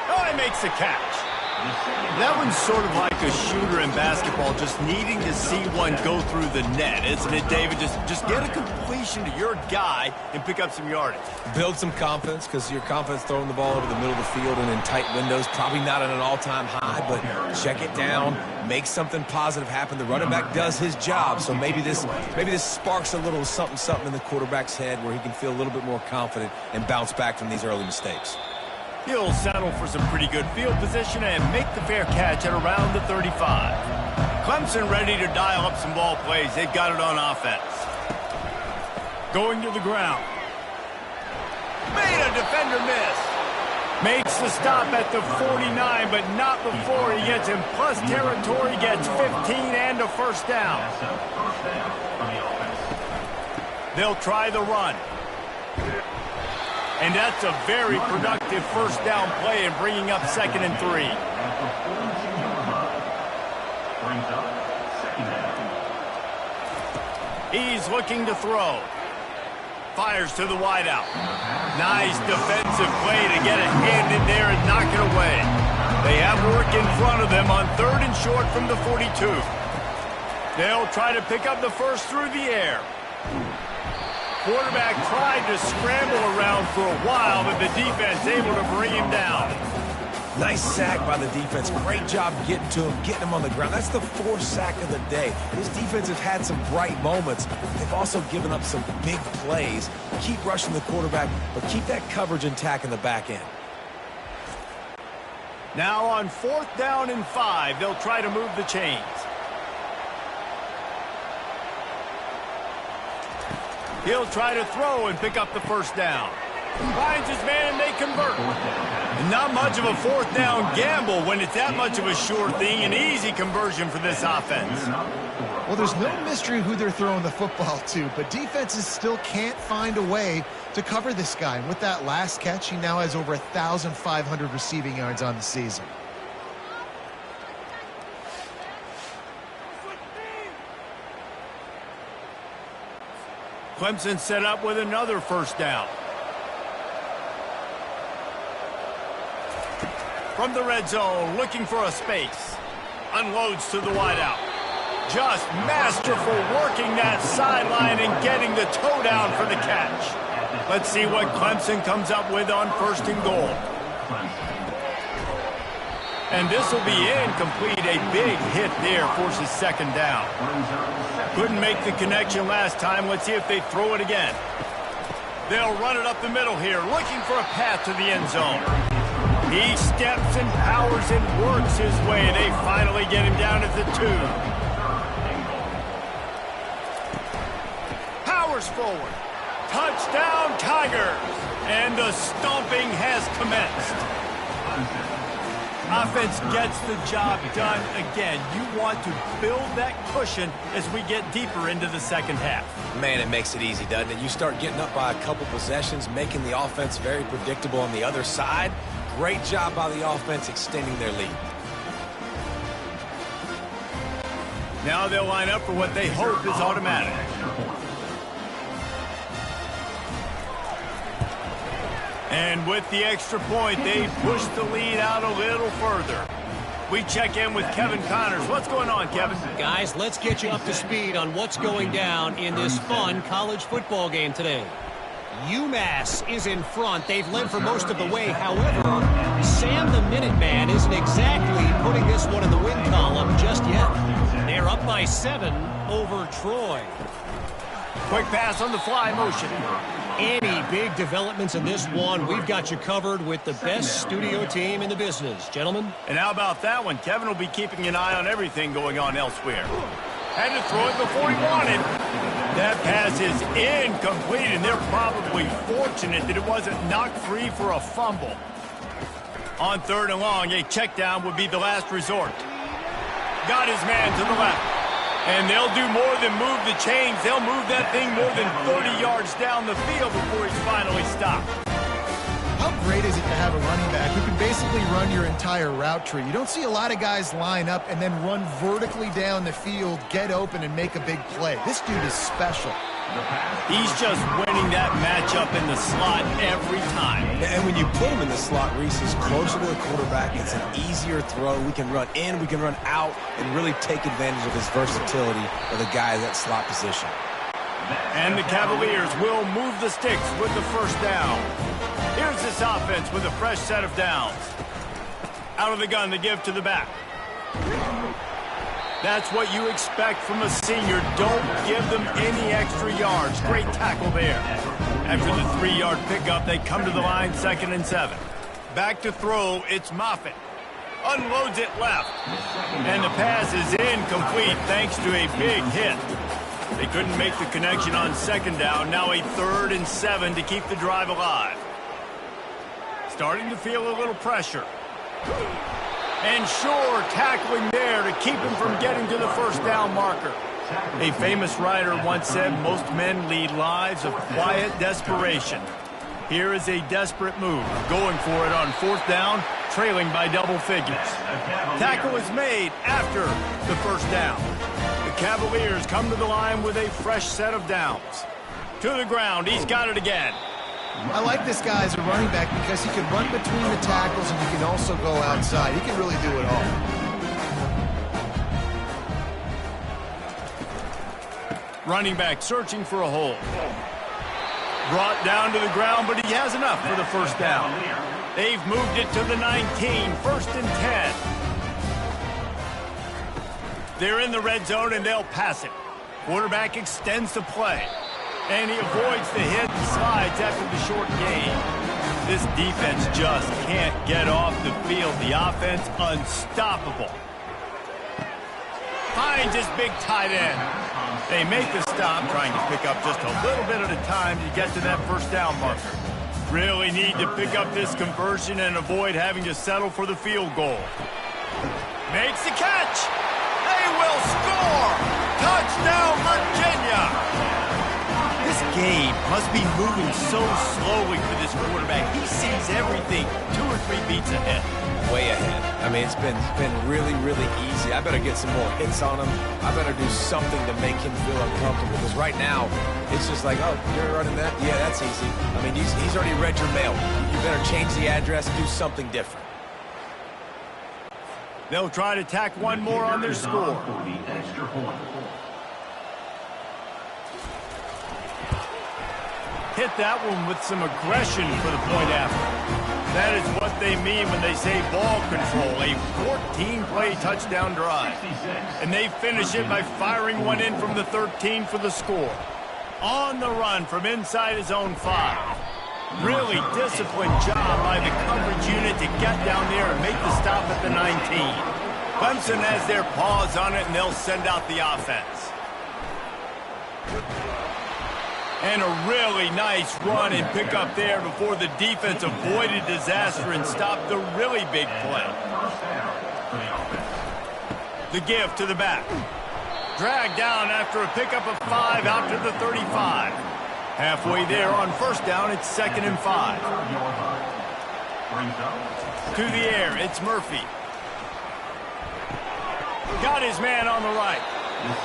Speaker 1: Oh, he makes the catch. That one's sort of like a shooter in basketball, just needing to see one go through the net, isn't it, David? Just get a completion to your guy and pick up some yardage.
Speaker 2: Build some confidence, because your confidence throwing the ball over the middle of the field and in tight windows, probably not at an all-time high, but check it down, make something positive happen. The running back does his job, so maybe this sparks a little something in the quarterback's head where he can feel a little bit more confident and bounce back from these early mistakes.
Speaker 1: He'll settle for some pretty good field position and make the fair catch at around the 35. Clemson ready to dial up some ball plays. They've got it on offense. Going to the ground. Made a defender miss. Makes the stop at the 49, but not before he gets in plus territory, gets 15 and a 1st down. They'll try the run. And that's a very productive 1st down play and bringing up 2nd and 3. He's looking to throw. Fires to the wideout. Nice defensive play to get a hand in there and knock it away. They have work in front of them on 3rd and short from the 42. They'll try to pick up the 1st through the air. Quarterback tried to scramble around for a while, but the defense able to bring him down.
Speaker 2: Nice sack by the defense. Great job getting to him, getting him on the ground. That's the 4th sack of the day. This defense has had some bright moments. They've also given up some big plays. Keep rushing the quarterback, but keep that coverage intact in the back end.
Speaker 1: Now on 4th down and 5, they'll try to move the chains. He'll try to throw and pick up the 1st down. Finds his man and they convert. Not much of a 4th down gamble when it's that much of a sure thing. An easy conversion for this offense.
Speaker 3: Well, there's no mystery who they're throwing the football to, but defenses still can't find a way to cover this guy. And with that last catch, he now has over 1,500 receiving yards on the season.
Speaker 1: Clemson set up with another 1st down. From the red zone, looking for a space. Unloads to the wideout. Just masterful working that sideline and getting the toe down for the catch. Let's see what Clemson comes up with on 1st and goal. And this will be incomplete. A big hit there forces 2nd down. Couldn't make the connection last time. Let's see if they throw it again. They'll run it up the middle here, looking for a path to the end zone. He steps and powers and works his way. They finally get him down at the 2. Powers forward. Touchdown, Tigers! And the stomping has commenced. Offense gets the job done again. You want to build that cushion as we get deeper into the second half.
Speaker 2: Man, it makes it easy, doesn't it? You start getting up by a couple possessions, making the offense very predictable on the other side. Great job by the offense extending their lead.
Speaker 1: Now they'll line up for what they hope is automatic. And with the extra point, they push the lead out a little further. We check in with Kevin Connors. What's going on, Kevin?
Speaker 5: Guys, let's get you up to speed on what's going down in this fun college football game today. UMass is in front. They've led for most of the way. However, Sam the Minuteman isn't exactly putting this one in the win column just yet. They're up by 7 over Troy.
Speaker 1: Quick pass on the fly motion.
Speaker 5: Any big developments in this one, we've got you covered with the best studio team in the business. Gentlemen?
Speaker 1: And how about that one? Kevin will be keeping an eye on everything going on elsewhere. Had to throw it before he wanted. That pass is incomplete, and they're probably fortunate that it wasn't knocked free for a fumble. On 3rd and long, a check down would be the last resort. Got his man to the left. And they'll do more than move the chains. They'll move that thing more than 30 yards down the field before he's finally stopped.
Speaker 3: How great is it to have a running back who can basically run your entire route tree? You don't see a lot of guys line up and then run vertically down the field, get open, and make a big play. This dude is special.
Speaker 1: He's just winning that matchup in the slot every time.
Speaker 2: And when you put him in the slot, Reese is closer to the quarterback. It's an easier throw. We can run in, we can run out, and really take advantage of his versatility of the guy in that slot position.
Speaker 1: And the Cavaliers will move the sticks with the first down. Here's this offense with a fresh set of downs. Out of the gun to give to the back. That's what you expect from a senior. Don't give them any extra yards. Great tackle there. After the 3-yard pickup, they come to the line 2nd and 7. Back to throw, it's Moffitt. Unloads it left. And the pass is incomplete thanks to a big hit. They couldn't make the connection on 2nd down. Now a 3rd and 7 to keep the drive alive. Starting to feel a little pressure. And sure, tackling there to keep him from getting to the first down marker. A famous writer once said, most men lead lives of quiet desperation. Here is a desperate move, going for it on 4th down, trailing by double figures. Tackle is made after the first down. The Cavaliers come to the line with a fresh set of downs. To the ground, he's got it again.
Speaker 3: I like this guy as a running back because he can run between the tackles and he can also go outside. He can really do it all.
Speaker 1: Running back searching for a hole. Brought down to the ground, but he has enough for the first down. They've moved it to the 19, 1st and 10. They're in the red zone, and they'll pass it. Quarterback extends the play. And he avoids the hit and slides after the short gain. This defense just can't get off the field. The offense unstoppable. Finds his big tight end. They make the stop, trying to pick up just a little bit at a time to get to that first down marker. Really need to pick up this conversion and avoid having to settle for the field goal. Makes the catch. They will score. Touchdown, Virginia. This game must be moving so slowly for this quarterback. He sees everything 2 or 3 beats ahead.
Speaker 2: Way ahead. I mean, it's been really, really easy. I better get some more hits on him. I better do something to make him feel uncomfortable. Because right now, it's just like, oh, you're running that? Yeah, that's easy. I mean, he's already read your mail. You better change the address and do something different.
Speaker 1: They'll try to tack one more on their score. Hit that one with some aggression for the point after. That is what they mean when they say ball control, a 14-play touchdown drive. And they finish it by firing one in from the 13 for the score. On the run from inside his own 5. Really disciplined job by the coverage unit to get down there and make the stop at the 19. Clemson has their paws on it, and they'll send out the offense. And a really nice run and pick up there before the defense avoided disaster and stopped the really big play. The give to the back. Dragged down after a pickup of 5 out to the 35. Halfway there on first down, it's 2nd and 5. To the air, it's Murphy. Got his man on the right.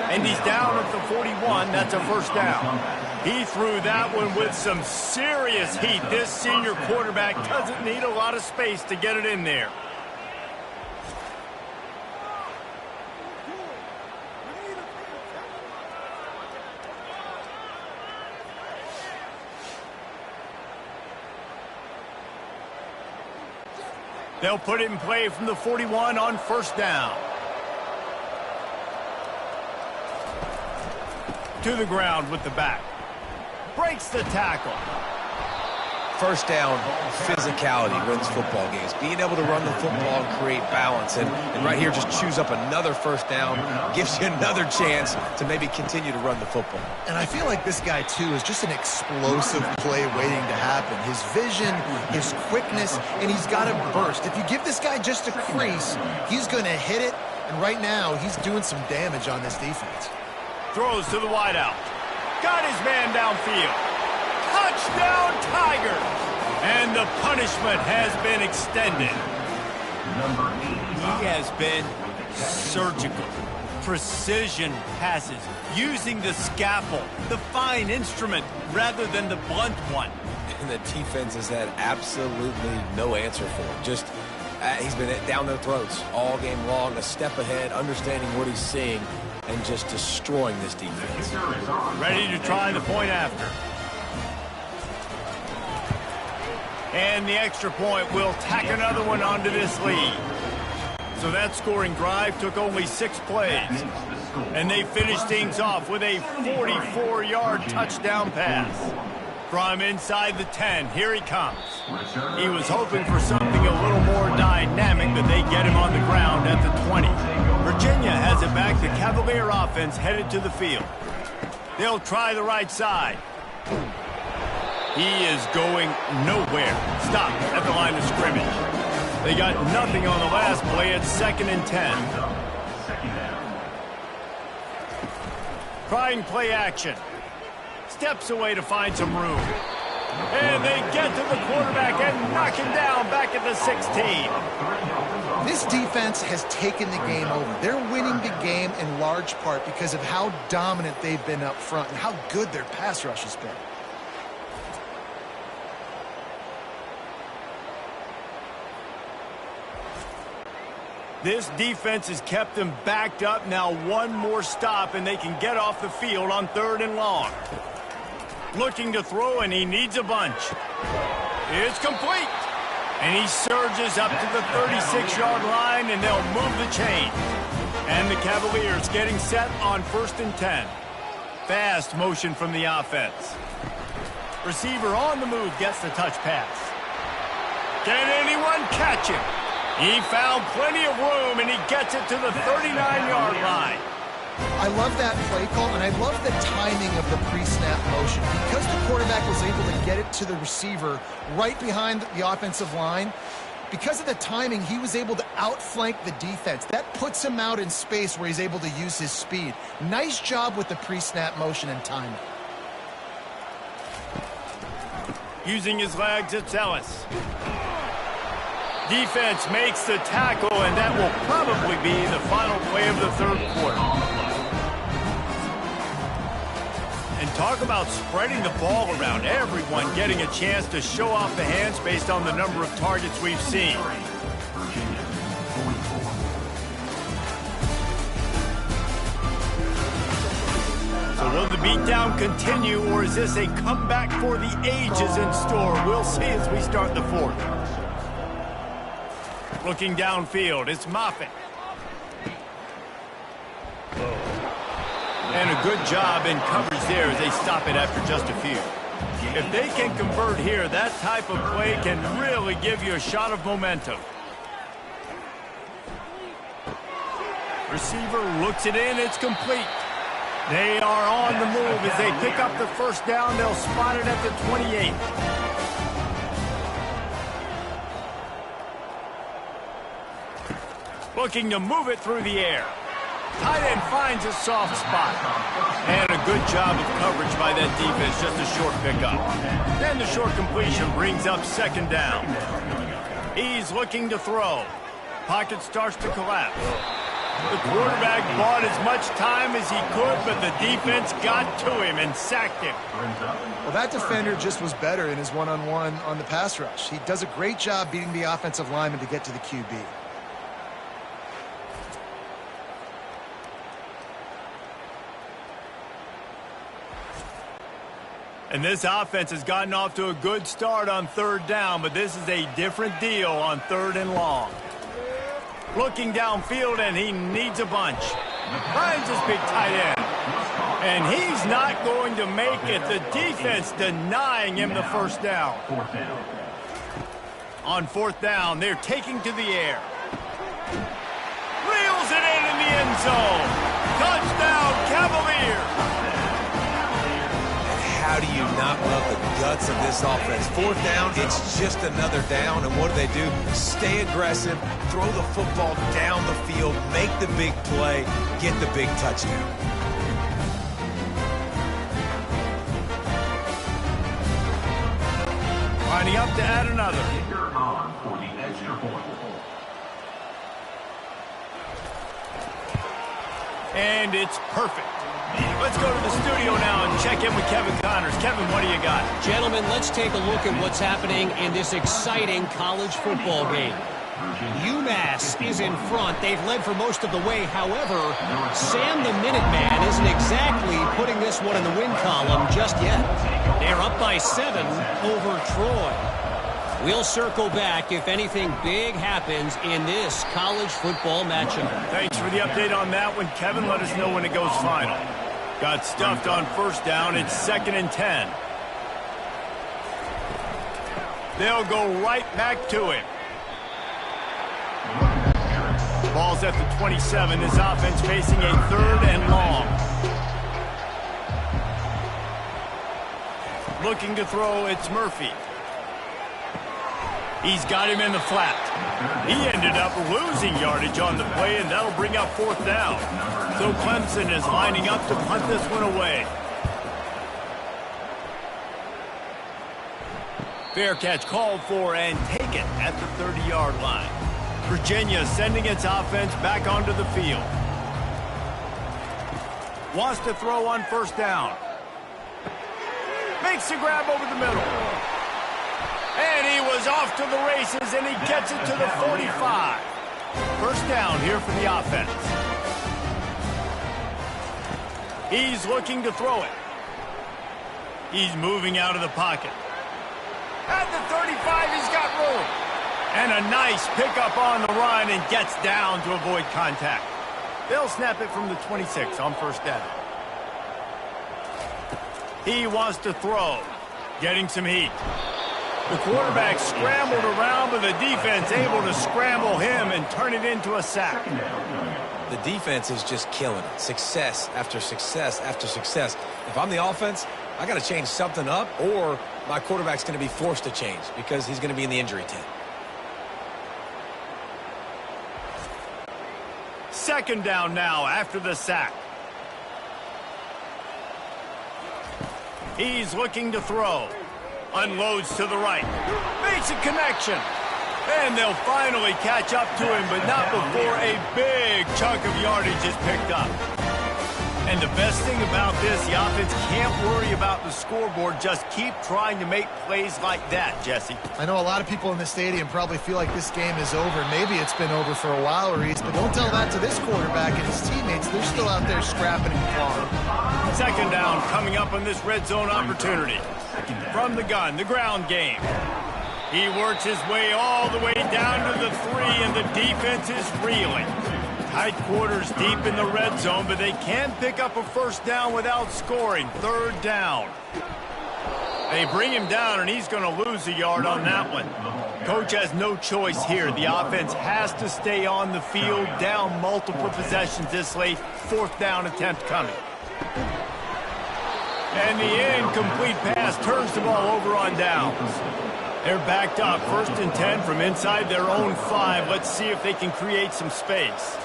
Speaker 1: And he's down at the 41. That's a first down. He threw that one with some serious heat. This senior quarterback doesn't need a lot of space to get it in there. They'll put it in play from the 41 on first down. To the ground with the back. Breaks the tackle.
Speaker 2: First down, physicality wins football games. Being able to run the football and create balance. And right here, just choose up another first down. Gives you another chance to maybe continue to run the football.
Speaker 3: And I feel like this guy, too, is just an explosive play waiting to happen. His vision, his quickness, and he's got a burst. If you give this guy just a crease, he's going to hit it. And right now, he's doing some damage on this defense.
Speaker 1: Throws to the wideout. Got his man downfield. Touchdown, Tigers! And the punishment has been extended. He has been surgical. Precision passes. Using the scalpel, the fine instrument, rather than the blunt one.
Speaker 2: And the defense has had absolutely no answer for him. Just, he's been down their throats all game long, a step ahead, understanding what he's seeing, and just destroying this defense.
Speaker 1: Ready to try the point after. And the extra point will tack another one onto this lead. So that scoring drive took only 6 plays. And they finished things off with a 44-yard touchdown pass. From inside the 10, here he comes. He was hoping for something a little more dynamic, but they get him on the ground at the 20. Virginia has it back. The Cavalier offense headed to the field. They'll try the right side. He is going nowhere. Stop at the line of scrimmage. They got nothing on the last play. It's 2nd and 10. Trying play action. Steps away to find some room. And they get to the quarterback and knock him down back at the 16.
Speaker 3: This defense has taken the game over. They're winning the game in large part because of how dominant they've been up front and how good their pass rush has been.
Speaker 1: This defense has kept them backed up. Now one more stop and they can get off the field on 3rd and long. Looking to throw, and he needs a bunch. It's complete. And he surges up to the 36-yard line, and they'll move the chain. And the Cavaliers getting set on 1st and 10. Fast motion from the offense. Receiver on the move gets the touch pass. Can anyone catch him? He found plenty of room, and he gets it to the 39-yard line.
Speaker 3: I love that play call, and I love the timing of the pre-snap motion. Because the quarterback was able to get it to the receiver right behind the offensive line, because of the timing, he was able to outflank the defense. That puts him out in space where he's able to use his speed. Nice job with the pre-snap motion and timing.
Speaker 1: Using his legs, it's Ellis. Defense makes the tackle, and that will probably be the final play of the 3rd quarter. And talk about spreading the ball around. Everyone getting a chance to show off the hands based on the number of targets we've seen. So will the beatdown continue, or is this a comeback for the ages in store? We'll see as we start the 4th. Looking downfield, it's Moffitt. And a good job in coverage there as they stop it after just a few. If they can convert here, that type of play can really give you a shot of momentum. Receiver looks it in, it's complete. They are on the move as they pick up the first down. They'll spot it at the 28. Looking to move it through the air. Tight end finds a soft spot. And a good job of coverage by that defense, just a short pickup. Then the short completion brings up second down. He's looking to throw. Pocket starts to collapse. The quarterback bought as much time as he could, but the defense got to him and sacked him.
Speaker 3: Well, that defender just was better in his one-on-one on the pass rush. He does a great job beating the offensive lineman to get to the QB.
Speaker 1: And this offense has gotten off to a good start on third down, but this is a different deal on third and long. Looking downfield, and he needs a bunch. Finds his big tight end. And he's not going to make it. The defense denying him the first down. On fourth down, they're taking to the air. Reels it in the end zone. Touchdown, Cavaliers.
Speaker 2: How do you not love the guts of this offense? Fourth down, it's just another down, and what do? Stay aggressive, throw the football down the field, make the big play, get the big touchdown.
Speaker 1: Lining up to add another.
Speaker 4: Kicker on for the extra point.
Speaker 1: And it's perfect. Let's go to the studio now and check in with Kevin Connors. Kevin, what do you got?
Speaker 5: Gentlemen, let's take a look at what's happening in this exciting college football game. UMass is in front. They've led for most of the way. However, Sam the Minuteman isn't exactly putting this one in the win column just yet. They're up by 7 over Troy. We'll circle back if anything big happens in this college football matchup.
Speaker 1: Thanks for the update on that one, Kevin. Let us know when it goes final. Got stuffed on first down. It's 2nd and 10. They'll go right back to him. Ball's at the 27. This offense facing a 3rd and long. Looking to throw, it's Murphy. He's got him in the flat. He ended up losing yardage on the play, and that'll bring up 4th down. So Clemson is lining up to punt this one away. Fair catch called for and taken at the 30-yard line. Virginia sending its offense back onto the field. Wants to throw on first down. Makes the grab over the middle. And he was off to the races, and he gets it to the 45. First down here for the offense. He's looking to throw it. He's moving out of the pocket. At the 35, he's got room. And a nice pickup on the run and gets down to avoid contact. They'll snap it from the 26 on first down. He wants to throw, getting some heat. The quarterback scrambled around, but the defense able to scramble him and turn it into a sack.
Speaker 2: The defense is just killing it. Success after success after success. If I'm the offense, I got to change something up, or my quarterback's going to be forced to change because he's going to be in the injury tent.
Speaker 1: 2nd down now after the sack. He's looking to throw. Unloads to the right. Makes a connection. And they'll finally catch up to him, but not before a big chunk of yardage is picked up. And the best thing about this, the offense can't worry about the scoreboard. Just keep trying to make plays like that, Jesse.
Speaker 3: I know a lot of people in the stadium probably feel like this game is over. Maybe it's been over for a while, Reese, but don't tell that to this quarterback and his teammates. They're still out there scrapping and clawing.
Speaker 1: 2nd down coming up on this red zone opportunity. From the gun, the ground game. He works his way all the way down to the 3, and the defense is reeling. Tight quarters deep in the red zone, but they can pick up a first down without scoring. 3rd down. They bring him down, and he's going to lose a yard on that one. Coach has no choice here. The offense has to stay on the field, down multiple possessions this late. 4th down attempt coming. And the incomplete pass turns the ball over on downs. They're backed up, 1st and 10 from inside their own 5. Let's see if they can create some space.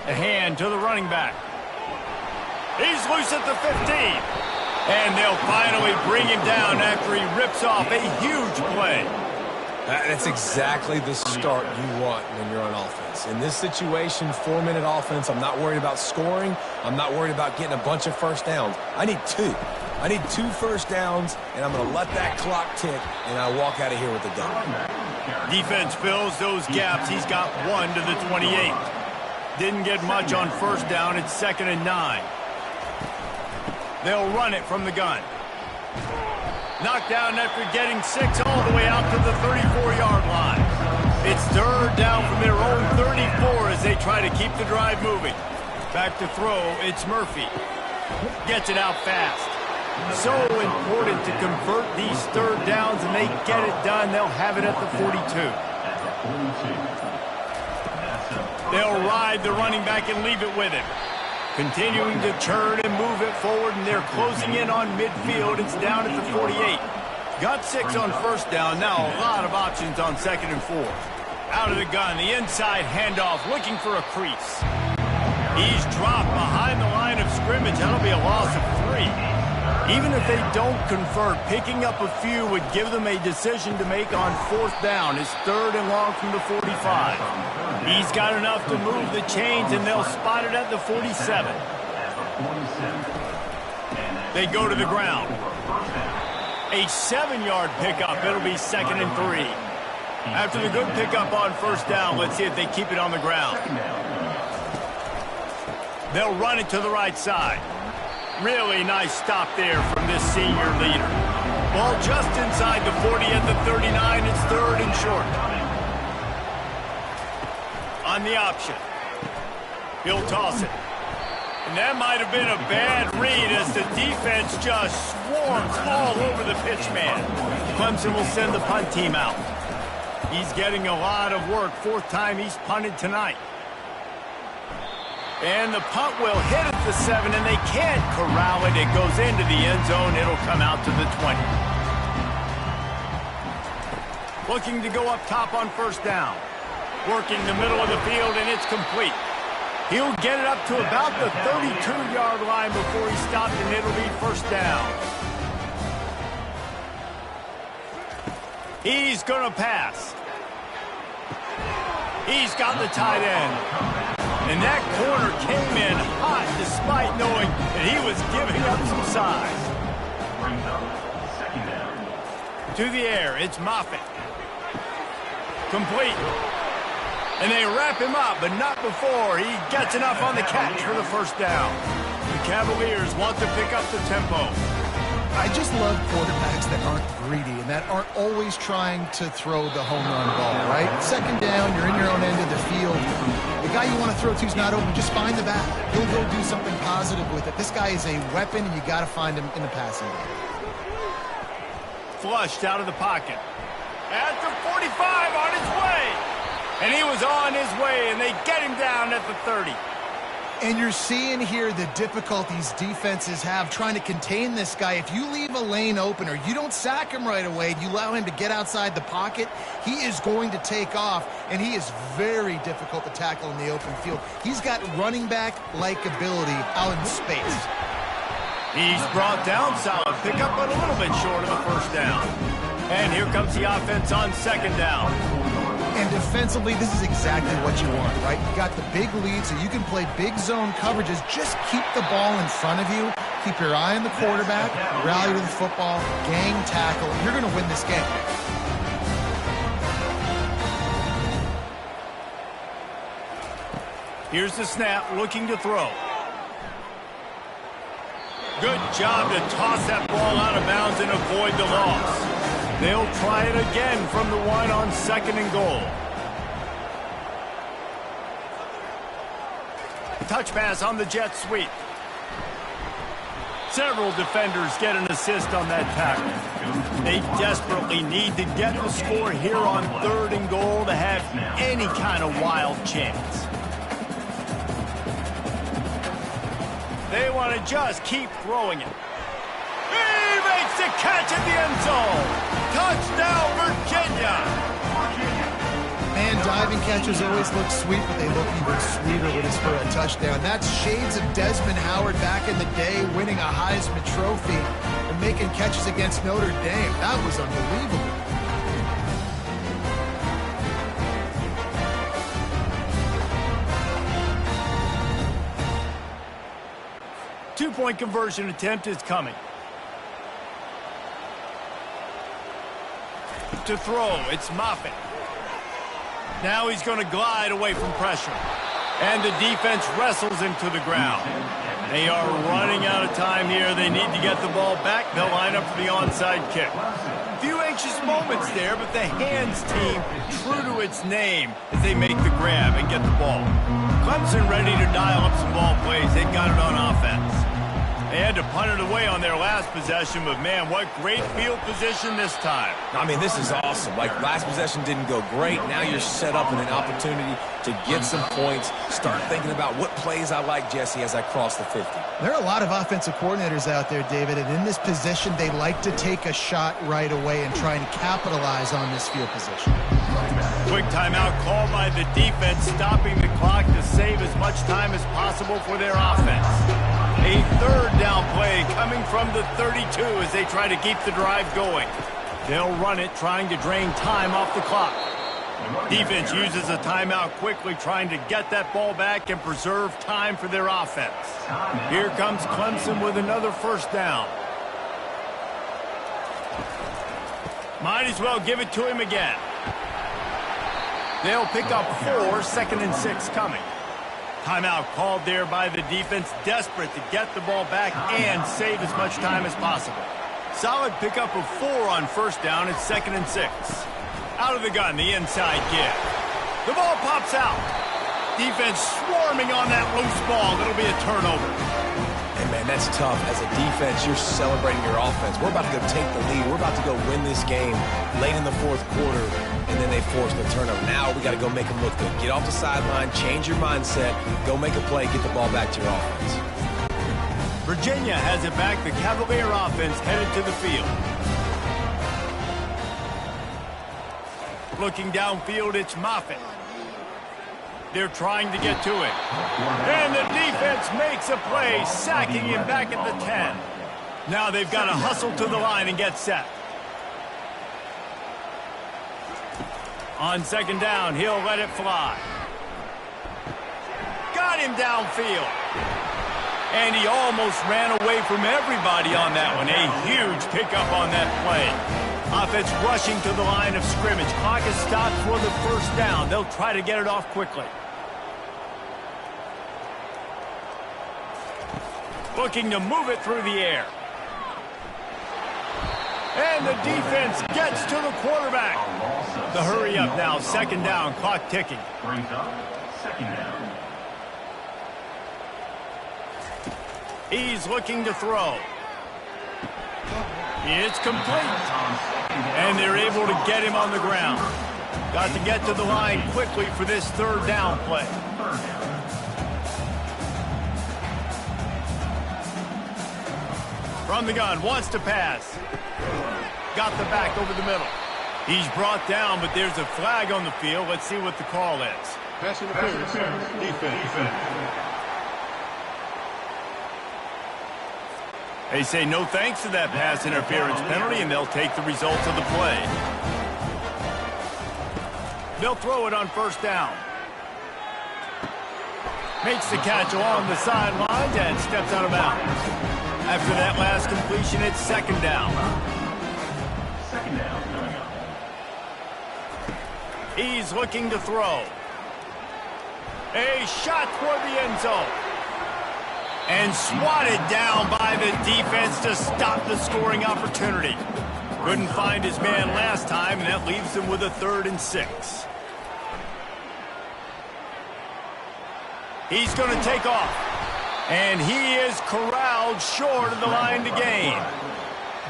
Speaker 1: A hand to the running back. He's loose at the 15. And they'll finally bring him down after he rips off a huge play.
Speaker 2: That's exactly the start you want when you're on offense. In this situation, 4-minute offense, I'm not worried about scoring. I'm not worried about getting a bunch of first downs. I need 2. I need 2 first downs, and I'm going to let that clock tick, and I walk out of here with a dub.
Speaker 1: Defense fills those gaps. He's got 1 to the 28. Didn't get much on 1st down. It's 2nd and 9. They'll run it from the gun. Knocked down after getting 6 all the way out to the 34-yard line. It's 3rd down from their own 34 as they try to keep the drive moving. Back to throw, it's Murphy. Gets it out fast. So important to convert these 3rd downs, and they get it done. They'll have it at the 42. They'll ride the running back and leave it with him. Continuing to turn and move it forward, and they're closing in on midfield. It's down at the 48. Got 6 on 1st down. Now a lot of options on 2nd and 4. Out of the gun, the inside handoff, looking for a crease. He's dropped behind the line of scrimmage. That'll be a loss of 3. Even if they don't convert, picking up a few would give them a decision to make on 4th down. It's 3rd and long from the 45. He's got enough to move the chains, and they'll spot it at the 47. They go to the ground. A 7-yard pickup. It'll be 2nd and 3. After the good pickup on 1st down, let's see if they keep it on the ground. They'll run it to the right side. Really nice stop there from this senior leader. Ball just inside the 40 at the 39. It's 3rd and short. On the option. He'll toss it. And that might have been a bad read as the defense just swarms all over the pitch man. Clemson will send the punt team out. He's getting a lot of work. 4th time he's punted tonight. And the punt will hit at the 7, and they can't corral it. It goes into the end zone. It'll come out to the 20. Looking to go up top on 1st down. Working the middle of the field, and it's complete. He'll get it up to about the 32-yard line before he stopped, and it'll be 1st down. He's going to pass. He's got the tight end. And that corner came in hot despite knowing that he was giving up some size. To the air, it's Moffitt. Complete. And they wrap him up, but not before he gets enough on the catch for the 1st down. The Cavaliers want to pick up the tempo.
Speaker 3: I just love quarterbacks that aren't greedy and that aren't always trying to throw the home run ball, right? 2nd down, you're in your own end of the field. The guy you want to throw to is not open. Just find the back. He'll go do something positive with it. This guy is a weapon, and you got to find him in the passing game.
Speaker 1: Flushed out of the pocket. At the 45 on his way. And he was on his way, and they get him down at the 30.
Speaker 3: And you're seeing here the difficulties defenses have trying to contain this guy. If you leave a lane open or you don't sack him right away, you allow him to get outside the pocket, he is going to take off, and he is very difficult to tackle in the open field. He's got running back-like ability out in space.
Speaker 1: He's brought down, solid pickup, but a little bit short of the 1st down. And here comes the offense on 2nd down.
Speaker 3: And defensively, this is exactly what you want, right? You got the big lead, so you can play big zone coverages. Just keep the ball in front of you. Keep your eye on the quarterback. Rally to the football. Gang tackle. You're going to win this game.
Speaker 1: Here's the snap, looking to throw. Good job to toss that ball out of bounds and avoid the loss. They'll try it again from the 1 on 2nd and goal. Touch pass on the jet sweep. Several defenders get an assist on that tackle. They desperately need to get the score here on 3rd and goal to have any kind of wild chance. They want to just keep throwing it. He makes the catch at the end zone. Touchdown, Virginia.
Speaker 3: Man, diving catches always look sweet, but they look even sweeter when it's for a touchdown. That's shades of Desmond Howard back in the day, winning a Heisman Trophy and making catches against Notre Dame. That was unbelievable.
Speaker 1: Two-point conversion attempt is coming. To throw, it's Moffitt. Now he's going to glide away from pressure. And the defense wrestles him to the ground. They are running out of time here. They need to get the ball back. They'll line up for the onside kick. A few anxious moments there, but the hands team true to its name as they make the grab and get the ball. Clemson ready to dial up some ball plays. They've got it on offense. They had to punt it away on their last possession, but man, what great field position this time.
Speaker 2: I mean, this is awesome. Like, last possession didn't go great. Now you're set up in an opportunity to get some points. Start thinking about what plays I like, Jesse, as I cross the 50.
Speaker 3: There are a lot of offensive coordinators out there, David, and in this position, they like to take a shot right away and try and capitalize on this field position.
Speaker 1: Quick timeout called by the defense, stopping the clock to save as much time as possible for their offense. A third down play coming from the 32 as they try to keep the drive going. They'll run it, trying to drain time off the clock. Defense uses a timeout quickly, trying to get that ball back and preserve time for their offense. Here comes Clemson with another first down. Might as well give it to him again. They'll pick up 4, 2nd and 6 coming. Timeout called there by the defense, desperate to get the ball back and save as much time as possible. Solid pickup of 4 on first down. It's 2nd and 6. Out of the gun, the inside give. The ball pops out. Defense swarming on that loose ball. It'll be a turnover.
Speaker 2: And man, that's tough. As a defense, you're celebrating your offense. We're about to go take the lead. We're about to go win this game late in the fourth quarter, and then they force the turnover. Now we got to go make them look good. Get off the sideline, change your mindset, go make a play, get the ball back to your offense.
Speaker 1: Virginia has it back. The Cavalier offense headed to the field. Looking downfield, it's Moffitt. They're trying to get to it. And the defense makes a play, sacking him back at the 10. Now they've got to hustle to the line and get set. On second down, he'll let it fly. Got him downfield. And he almost ran away from everybody on that one. A huge pickup on that play. Offense rushing to the line of scrimmage. Clock is stopped for the first down. They'll try to get it off quickly. Looking to move it through the air. And the defense gets to the quarterback. The hurry up now. Second down. Clock ticking.
Speaker 4: Brings up 2nd down.
Speaker 1: He's looking to throw. It's complete. And they're able to get him on the ground. Got to get to the line quickly for this third down play. From the gun, wants to pass. Got the back over the middle. He's brought down, but there's a flag on the field. Let's see what the call is.
Speaker 6: Pass interference. Defense.
Speaker 1: They say no thanks to that pass interference penalty, and they'll take the results of the play. They'll throw it on first down. Makes the catch along the sidelines and steps out of bounds. After that last completion, it's second down.
Speaker 4: 2nd down coming up.
Speaker 1: He's looking to throw. A shot toward the end zone. And swatted down by the defense to stop the scoring opportunity. Couldn't find his man last time, and that leaves him with a 3rd and 6. He's going to take off. And he is corralled short of the line to gain.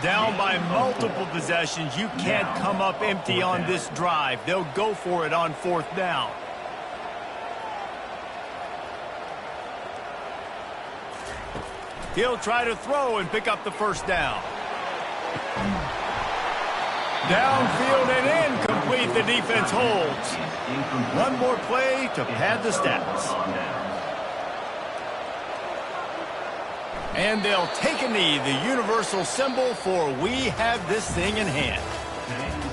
Speaker 1: Down by multiple possessions. You can't come up empty on this drive. They'll go for it on fourth down. He'll try to throw and pick up the first down. Downfield and incomplete. The defense holds. One more play to pad the stats. And they'll take a knee, the universal symbol for we have this thing in hand.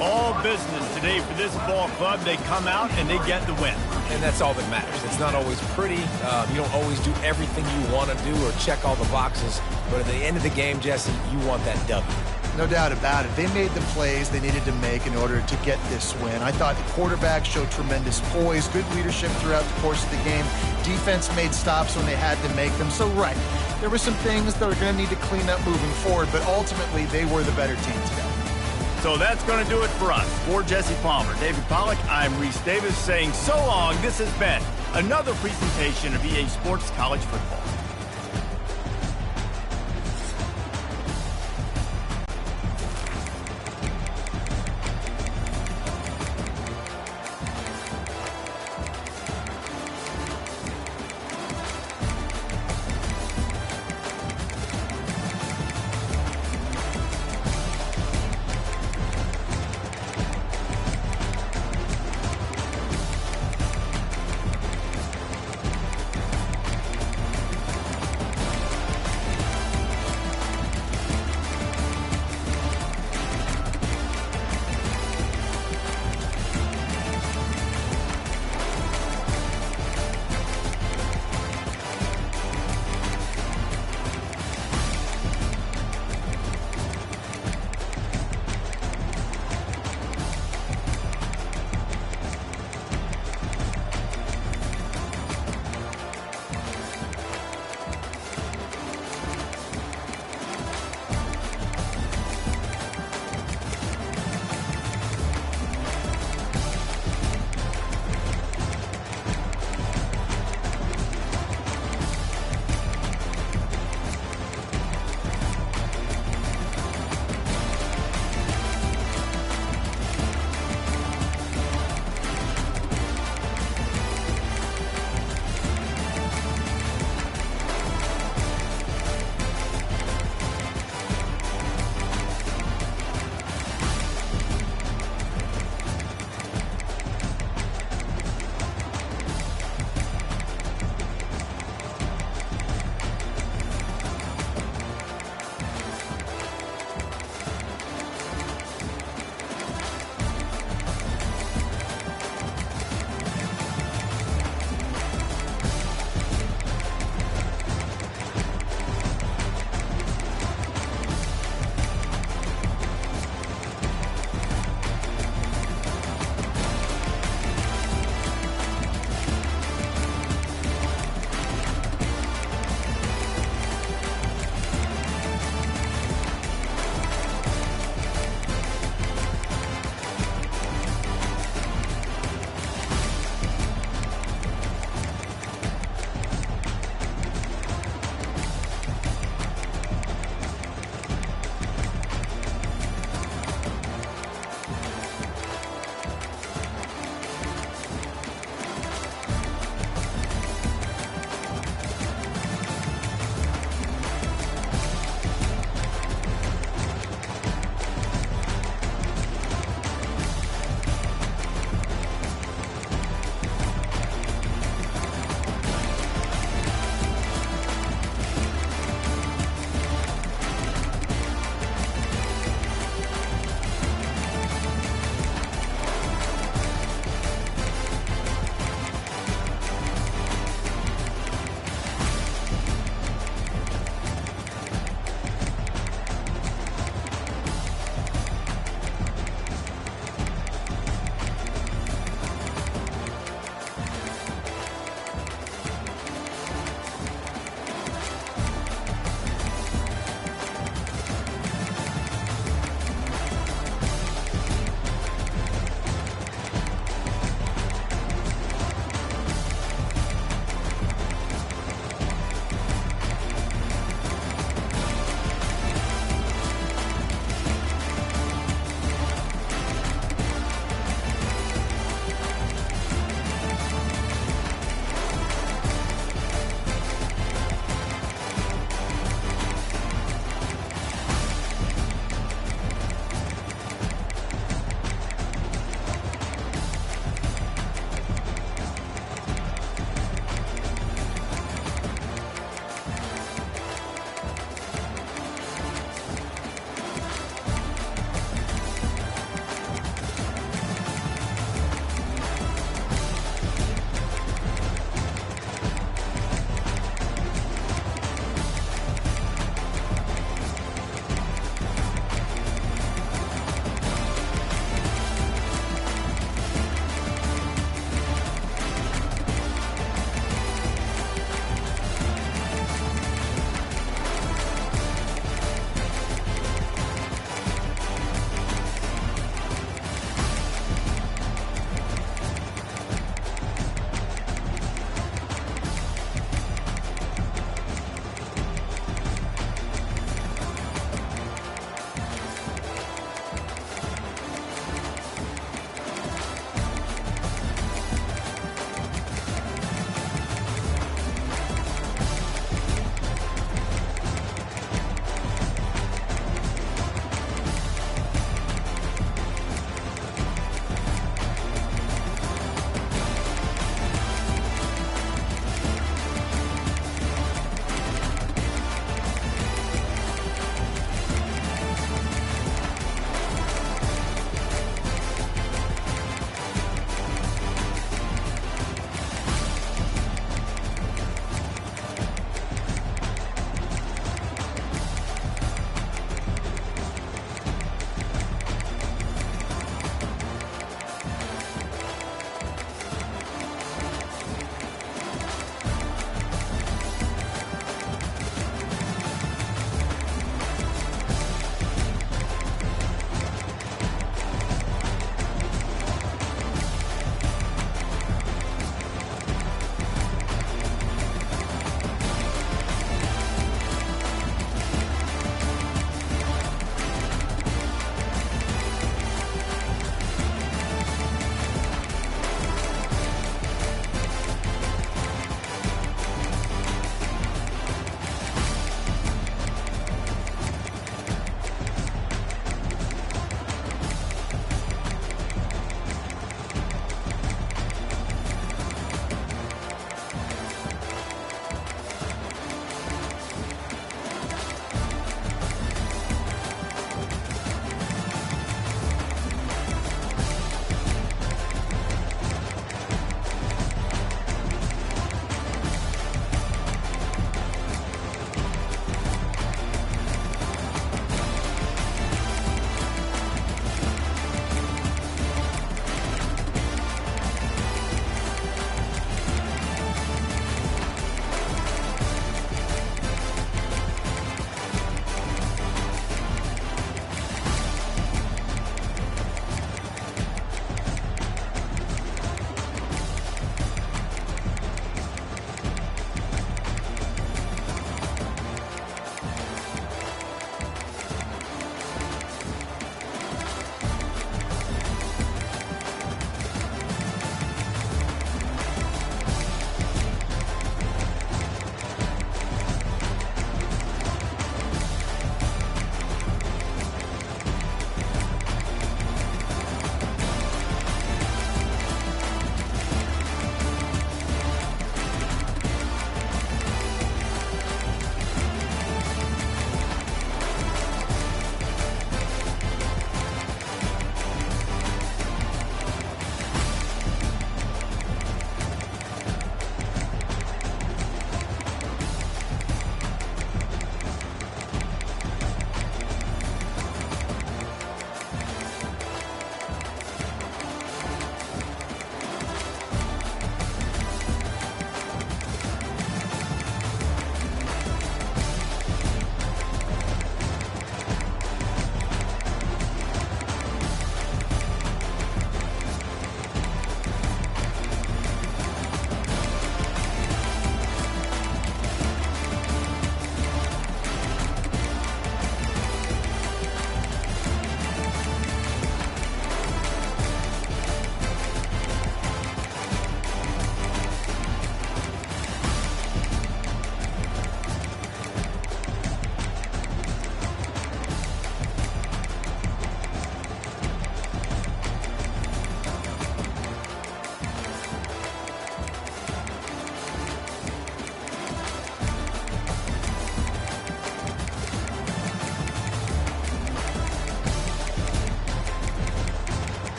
Speaker 1: All business today for this ball club. They come out and they get the win.
Speaker 2: And that's all that matters. It's not always pretty. You don't always do everything you want to do or check all the boxes. But at the end of the game, Jesse, you want that W.
Speaker 3: No doubt about it. They made the plays they needed to make in order to get this win. I thought the quarterback showed tremendous poise, good leadership throughout the course of the game. Defense made stops when they had to make them. So, right, there were some things that are going to need to clean up moving forward, but ultimately they were the better team today.
Speaker 1: So that's going to do it for us. For Jesse Palmer, David Pollack, I'm Reese Davis saying so long. This has been another presentation of EA Sports College Football.